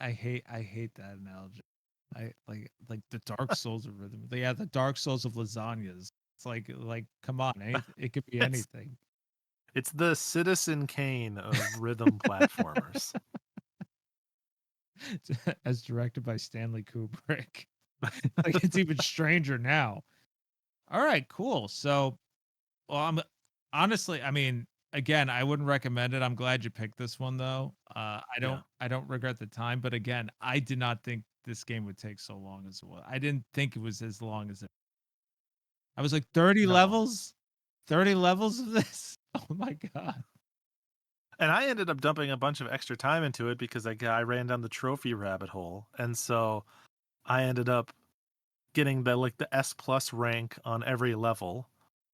I hate that analogy. I like the Dark Souls of rhythm. Yeah, the Dark Souls of lasagnas. It's like come on, it could be It's anything. it's the Citizen Kane of rhythm platformers. As directed by Stanley Kubrick. Like it's even stranger now. All right, cool. So, well, I'm honestly, I mean, again, I wouldn't recommend it. I'm glad you picked this one though. Yeah. I don't regret the time, but again, I did not think this game would take so long as it was. I didn't think it was as long as it. I was like 30 No. levels, 30 levels of this. Oh my god. And I ended up dumping a bunch of extra time into it because I ran down the trophy rabbit hole, and so I ended up getting the S plus rank on every level,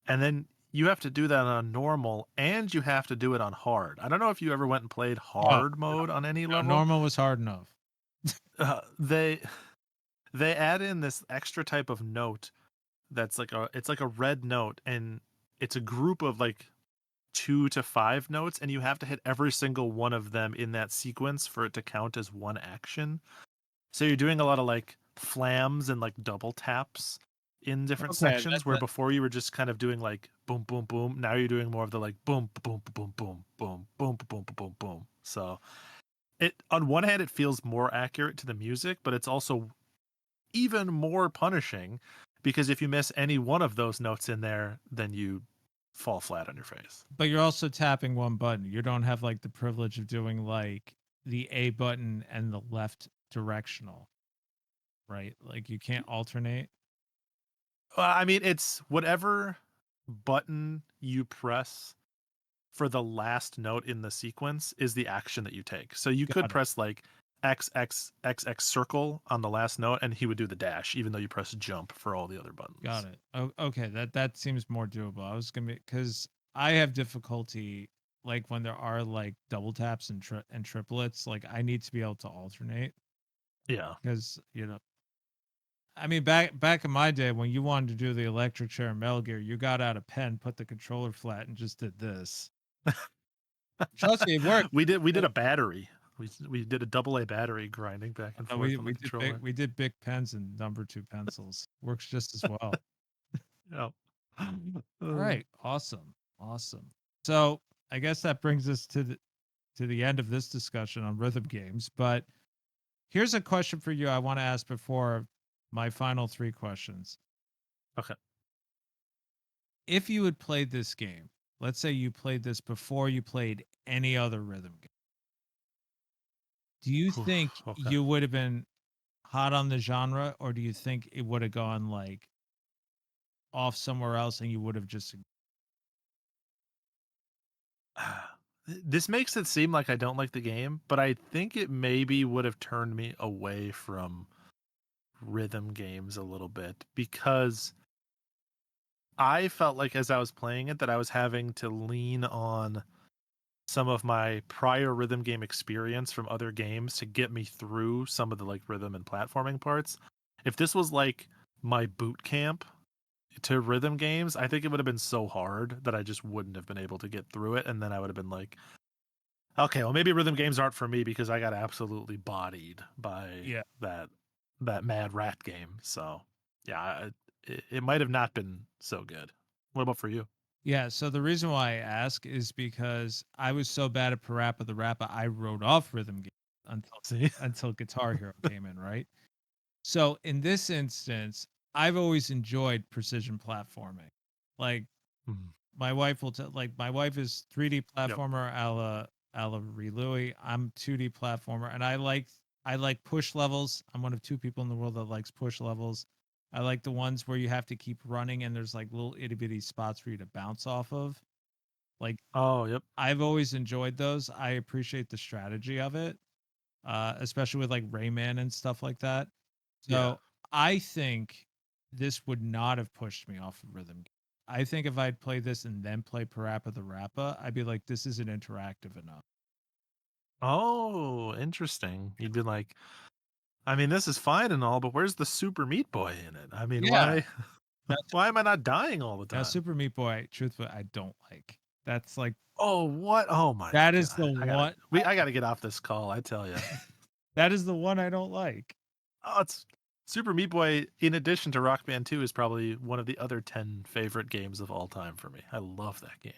and then you have to do that on normal, and you have to do it on hard. I don't know if you ever went and played Oh, hard mode on any no, level. normal was hard enough. They add in this extra type of note that's it's like a red note, and it's a group of like 2 to 5 notes, and you have to hit every single one of them in that sequence for it to count as one action. So you're doing a lot of like flams and like double taps in different Okay, sections, where before you were just kind of doing like boom, boom, boom. Now you're doing more of the like boom, boom, boom, boom, boom, boom, boom, boom, boom, boom. So it, on one hand, it feels more accurate to the music, but it's also even more punishing because if you miss any one of those notes in there, then you fall flat on your face. But you're also tapping one button. You don't have like the privilege of doing like the A button and the left directional, right? Like you can't alternate. I mean, it's whatever button you press for the last note in the sequence is the action that you take. So you could Got it. press like X X X X circle on the last note, and he would do the dash, even though you press jump for all the other buttons. Got it. Oh, okay. That seems more doable. I was gonna be because I have difficulty like when there are like double taps and and triplets. Like I need to be able to alternate Yeah. because I mean, back in my day when you wanted to do the electric chair in Metal Gear, you got out a pen, put the controller flat, and just did this. Trust me, it worked. We did a battery. We did a AA battery grinding back and forth on the controller. We did big pens and number 2 pencils. Works just as well. Yeah. All right, awesome. So I guess that brings us to the end of this discussion on rhythm games. But here's a question for you I want to ask before my final 3 questions. Okay. If you had played this game, let's say you played this before you played any other rhythm game, do you think Okay. you would have been hot on the genre, or do you think it would have gone like off somewhere else and you would have just This makes it seem like I don't like the game, but I think it maybe would have turned me away from rhythm games a little bit, because I felt like as I was playing it that I was having to lean on some of my prior rhythm game experience from other games to get me through some of the like rhythm and platforming parts. If this was like my boot camp to rhythm games, I think it would have been so hard that I just wouldn't have been able to get through it, and then I would have been like, okay, well maybe rhythm games aren't for me because I got absolutely bodied by that Mad Rat game. So yeah, it might have not been so good. What about for you? Yeah, so the reason why I ask is because I was so bad at Parappa the Rappa, I wrote off rhythm games See? until Guitar Hero came in, right? So in this instance, I've always enjoyed precision platforming. Like Mhm. my wife my wife is 3D Yep. platformer a la Louie. I'm 2D platformer, and I like push levels. I'm one of 2 people in the world that likes push levels. I like the ones where you have to keep running and there's like little itty bitty spots for you to bounce off of. Like Oh, yep. I've always enjoyed those. I appreciate the strategy of it, especially with like Rayman and stuff like that. So Yeah. I think this would not have pushed me off of rhythm. I think if I'd played this and then play Parappa the Rappa, I'd be like, this isn't interactive enough. Oh, interesting. You'd be like, I mean, this is fine and all, but where's the Super Meat Boy in it? I mean, Yeah. why am I not dying all the time? Now, Super Meat Boy, truthfully, I don't like. That's like Oh, what? Oh my that God. is the one. I gotta get off this call, I tell you. That is the one I don't like. Oh, it's Super Meat Boy, in addition to Rock Band 2, is probably one of the other 10 favorite games of all time for me. I love that game.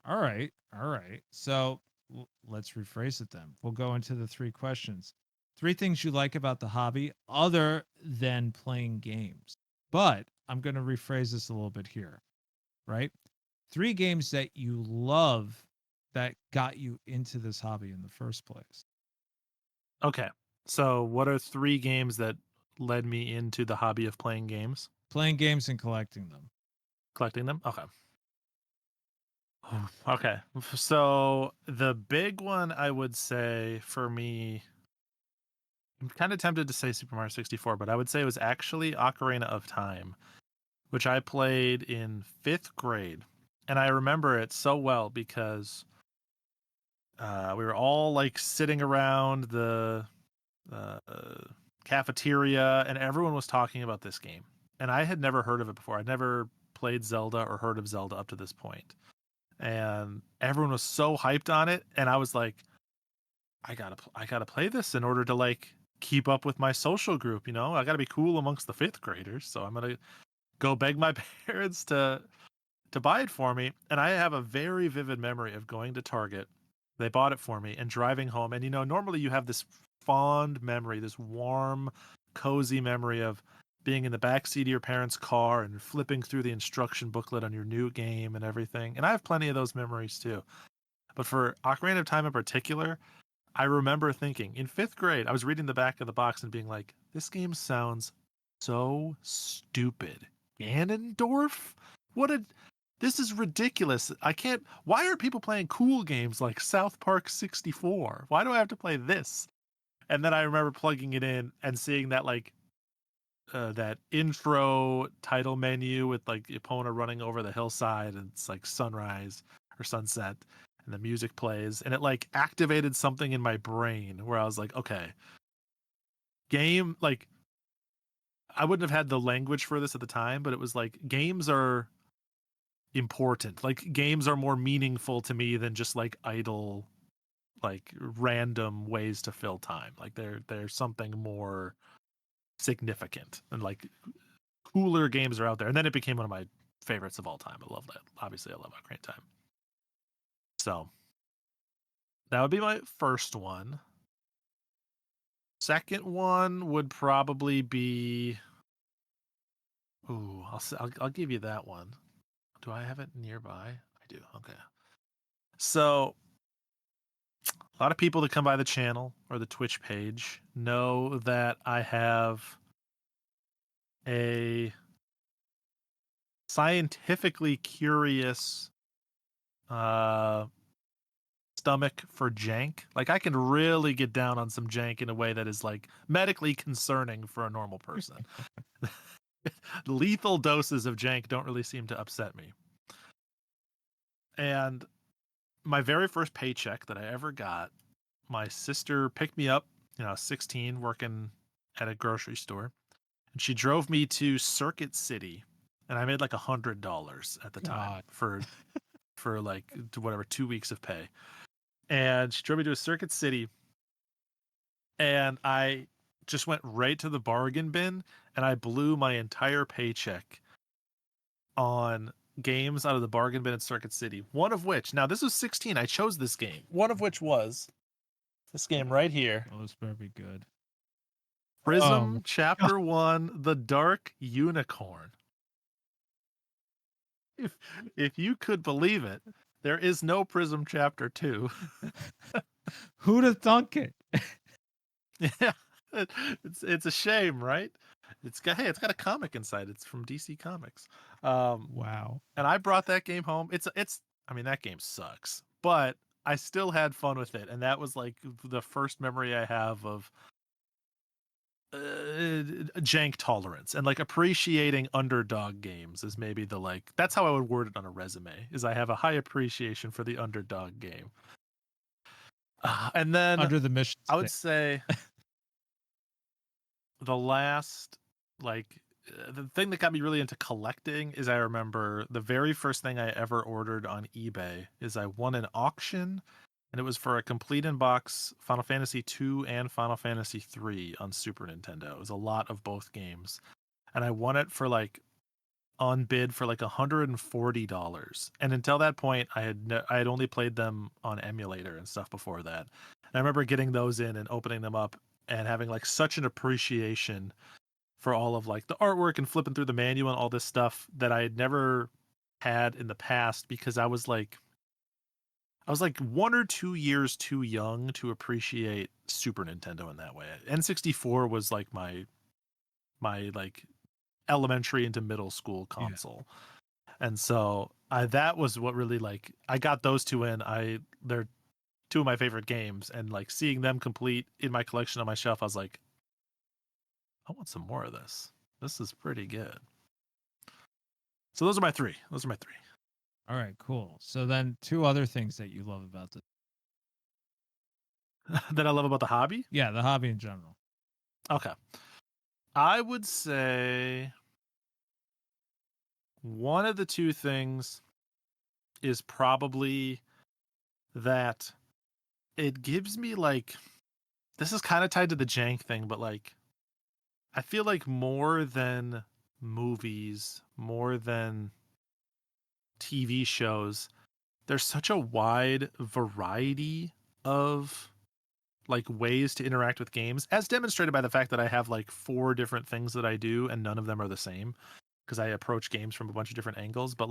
All right. So let's rephrase it then. We'll go into the 3 questions. 3 things you like about the hobby other than playing games. But I'm going to rephrase this a little bit here, right? 3 games that you love that got you into this hobby in the first place. Okay. So, what are 3 games that led me into the hobby of playing games? Playing games and collecting them. Collecting them? Okay. Okay. So the big one I would say for me, I'm kind of tempted to say Super Mario 64, but I would say it was actually Ocarina of Time, which I played in 5th grade. And I remember it so well because we were all like sitting around the uh, cafeteria and everyone was talking about this game. And I had never heard of it before. I'd never played Zelda or heard of Zelda up to this point. And everyone was so hyped on it. And I was like, I gotta play this in order to like keep up with my social group. I gotta be cool amongst the 5th graders. So I'm gonna go beg my parents to buy it for me. And I have a very vivid memory of going to Target. They bought it for me and driving home. And normally you have this fond memory, this warm, cozy memory of being in the backseat of your parents' car and flipping through the instruction booklet on your new game and everything. And I have plenty of those memories too. But for Ocarina of Time in particular, I remember thinking in 5th grade, I was reading the back of the box and being like, this game sounds so stupid. Ganondorf? This is ridiculous. Why are people playing cool games like South Park 64? Why do I have to play this? And then I remember plugging it in and seeing that that intro title menu with like Epona running over the hillside and it's like sunrise or sunset and the music plays and it like activated something in my brain where I was like, okay, game, like I wouldn't have had the language for this at the time, but it was like games are important. Like games are more meaningful to me than just like idle, like random ways to fill time. Like there's something more significant and like cooler games are out there. And then it became one of my favorites of all time. I love that. Obviously, I love Ocarina of Time. So that would be my first one. Second one would probably be. Ooh, I'll give you that one. Do I have it nearby? I do. Okay. So a lot of people that come by the channel or the Twitch page know that I have a scientifically curious stomach for jank. Like I can really get down on some jank in a way that is like medically concerning for a normal person. Lethal doses of jank don't really seem to upset me. And my very first paycheck that I ever got, my sister picked me up, 16, working at a grocery store, and she drove me to Circuit City, and I made like $100 at the time for like whatever 2 weeks of pay. And she drove me to a Circuit City, and I just went right to the bargain bin, and I blew my entire paycheck on games out of the bargain bin at Circuit City. One of which, now this was 16, I chose this game. One of which was this game right here. Oh, this better be good. Prism Chapter 1, The Dark Unicorn. If you could believe it, there is no Prism Chapter 2. Who'd have thunk it? Yeah, it's a shame, right? It's got a comic inside. It's from DC Comics. Wow. And I brought that game home. I mean, that game sucks, but I still had fun with it, and that was like the first memory I have of jank tolerance and like appreciating underdog games is maybe that's how I would word it on a resume, is I have a high appreciation for the underdog game. And then Under the mission I would say the last, the thing that got me really into collecting is I remember the very first thing I ever ordered on eBay is I won an auction, and it was for a complete in box Final Fantasy 2 and Final Fantasy 3 on Super Nintendo. It was a lot of both games, and I won it for on bid for $140. And until that point, I had only played them on emulator and stuff before that. And I remember getting those in and opening them up and having such an appreciation for all of the artwork and flipping through the manual and all this stuff that I had never had in the past, because I was 1 or 2 years too young to appreciate Super Nintendo in that way. N64 was my elementary into middle school console. Yeah. And so That was what really I got those two in. They're two of my favorite games, and seeing them complete in my collection on my shelf, I was like, I want some more of this. This is pretty good. So those are my three. All right, cool. So then 2 other things that you love about this. That I love about the hobby. Yeah, the hobby in general. Okay. I would say one of the 2 things is probably that it gives me this is kind of tied to the jank thing, but I feel like more than movies, more than TV shows, there's such a wide variety of ways to interact with games, as demonstrated by the fact that I have 4 different things that I do and none of them are the same because I approach games from a bunch of different angles. But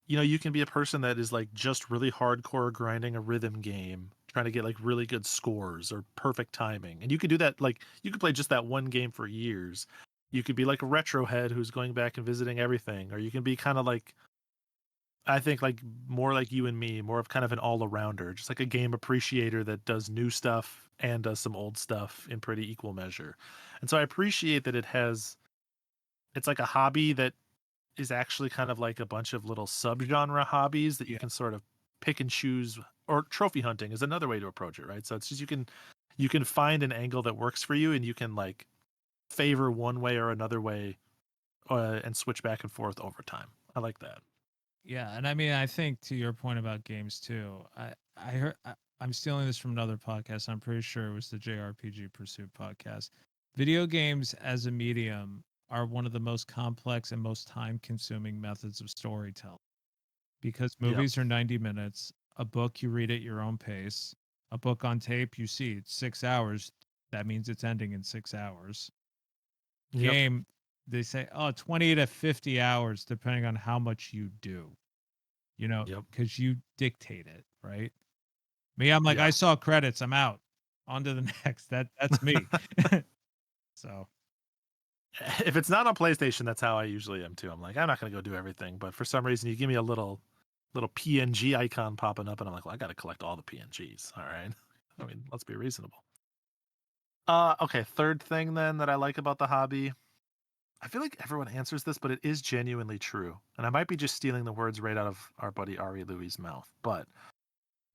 you can be a person that is just really hardcore grinding a rhythm game, trying to get really good scores or perfect timing. And you could do that, you could play just that one game for years. You could be like a retro head who's going back and visiting everything, or you can be kind of I think more like you and me, more of kind of an all-arounder, just like a game appreciator that does new stuff and does some old stuff in pretty equal measure. And so I appreciate that it's like a hobby that is actually kind of like a bunch of little subgenre hobbies that you can sort of pick and choose. Or trophy hunting is another way to approach it, right? So it's just you can find an angle that works for you, and you can favor one way or another way, and switch back and forth over time. I like that. Yeah, and I mean, I think to your point about games too. I heard I'm stealing this from another podcast. I'm pretty sure it was the JRPG Pursuit podcast. Video games as a medium are one of the most complex and most time-consuming methods of storytelling because Yep. movies are 90 minutes. A book you read at your own pace. A book on tape you see it's 6 hours. That means it's ending in 6 hours. Yep. Game they say 20 to 50 hours depending on how much you do, Yep. because you dictate it, right? Me, I'm like, Yeah. I saw credits, I'm out, on to the next. That's me. So If it's not on PlayStation, that's how I usually am too. I'm like, I'm not gonna go do everything, but for some reason you give me a little PNG icon popping up, and I'm like, well, I gotta collect all the PNGs. All right. I mean, let's be reasonable. Okay, third thing then that I like about the hobby. I feel like everyone answers this, but it is genuinely true. And I might be just stealing the words right out of our buddy Ari Louie's mouth, but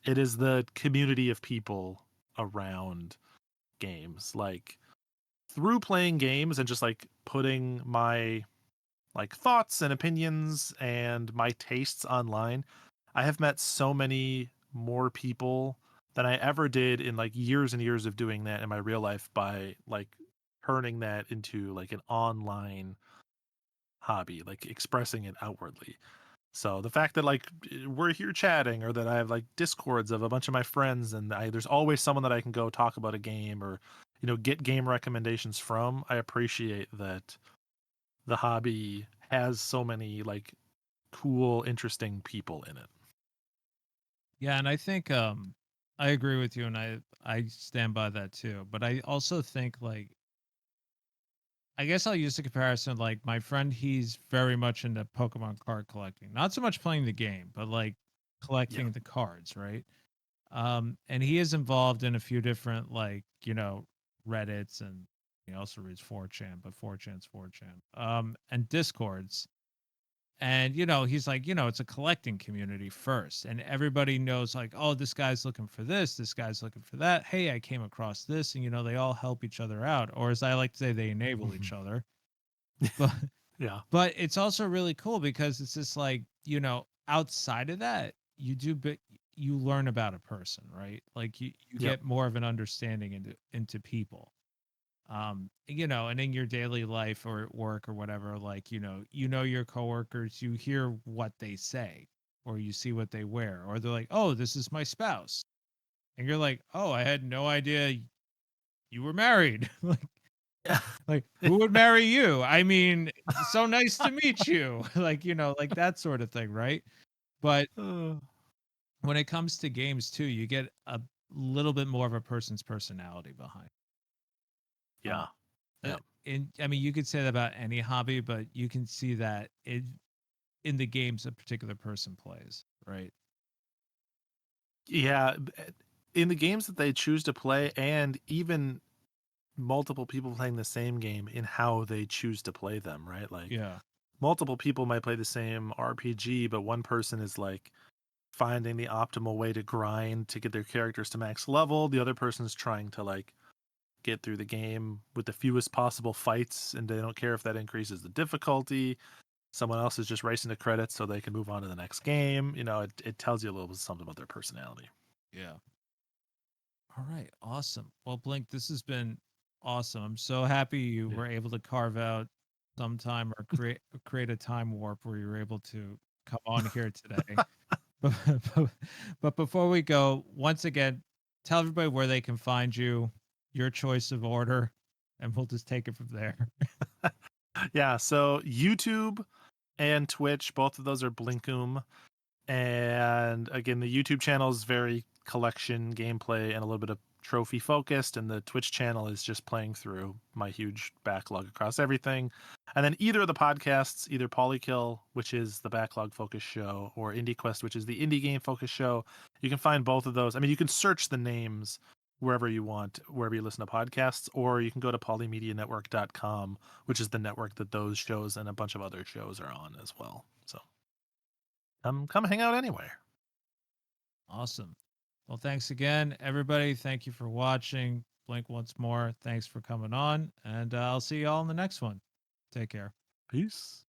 it is the community of people around games. Through playing games and just putting my thoughts and opinions and my tastes online, I have met so many more people than I ever did in years and years of doing that in my real life by turning that into an online hobby, expressing it outwardly. So the fact that we're here chatting, or that I have discords of a bunch of my friends, and there's always someone that I can go talk about a game or get game recommendations from. I appreciate that the hobby has so many cool, interesting people in it. yeah, and I think I agree with you, and I stand by that too. But I also think I guess I'll use the comparison. Like my friend, he's very much into Pokemon card collecting. Not so much playing the game, but collecting the cards, right? And he is involved in a few different Reddits, and he also reads 4chan, but 4chan's 4chan. And Discords. And he's like, it's a collecting community first, and everybody knows oh, this guy's looking for this guy's looking for that. Hey, I came across this, and they all help each other out, or as I like to say, they enable each other. But Yeah. but it's also really cool because it's just outside of that, you learn about a person, right? You Yep. get more of an understanding into people. And in your daily life or at work or whatever, your coworkers, you hear what they say, or you see what they wear, or they're like, oh, this is my spouse. And you're like, oh, I had no idea you were married. Who would marry you? I mean, so nice to meet you. That sort of thing, right? But when it comes to games too, you get a little bit more of a person's personality behind. Yeah. And I mean, you could say that about any hobby, but you can see that in the games a particular person plays, right? Yeah, in the games that they choose to play, and even multiple people playing the same game in how they choose to play them, right? Like Yeah. multiple people might play the same RPG, but one person is like finding the optimal way to grind to get their characters to max level. The other person's trying to like get through the game with the fewest possible fights, and they don't care if that increases the difficulty. Someone else is just racing to credits so they can move on to the next game. You know, it tells you a little bit something about their personality. Yeah. All right. Awesome. Well, Blink, this has been awesome. I'm so happy you Yeah. were able to carve out some time or create a time warp where you were able to come on here today. but, but before we go, once again, tell everybody where they can find you, your choice of order, and we'll just take it from there. Yeah, so YouTube and Twitch, both of those are Blinkoom. And again, the YouTube channel is very collection gameplay and a little bit of trophy focused, and the Twitch channel is just playing through my huge backlog across everything. And then either of the podcasts, either Polykill, which is the backlog focus show, or Indie Quest, which is the indie game focus show, you can find both of those. I mean, you can search the names wherever you want, wherever you listen to podcasts, or you can go to polymedianetwork.com, which is the network that those shows and a bunch of other shows are on as well. So come hang out anywhere. Awesome. Well, thanks again, everybody. Thank you for watching. Blink once more. Thanks for coming on, and I'll see you all in the next one. Take care. Peace.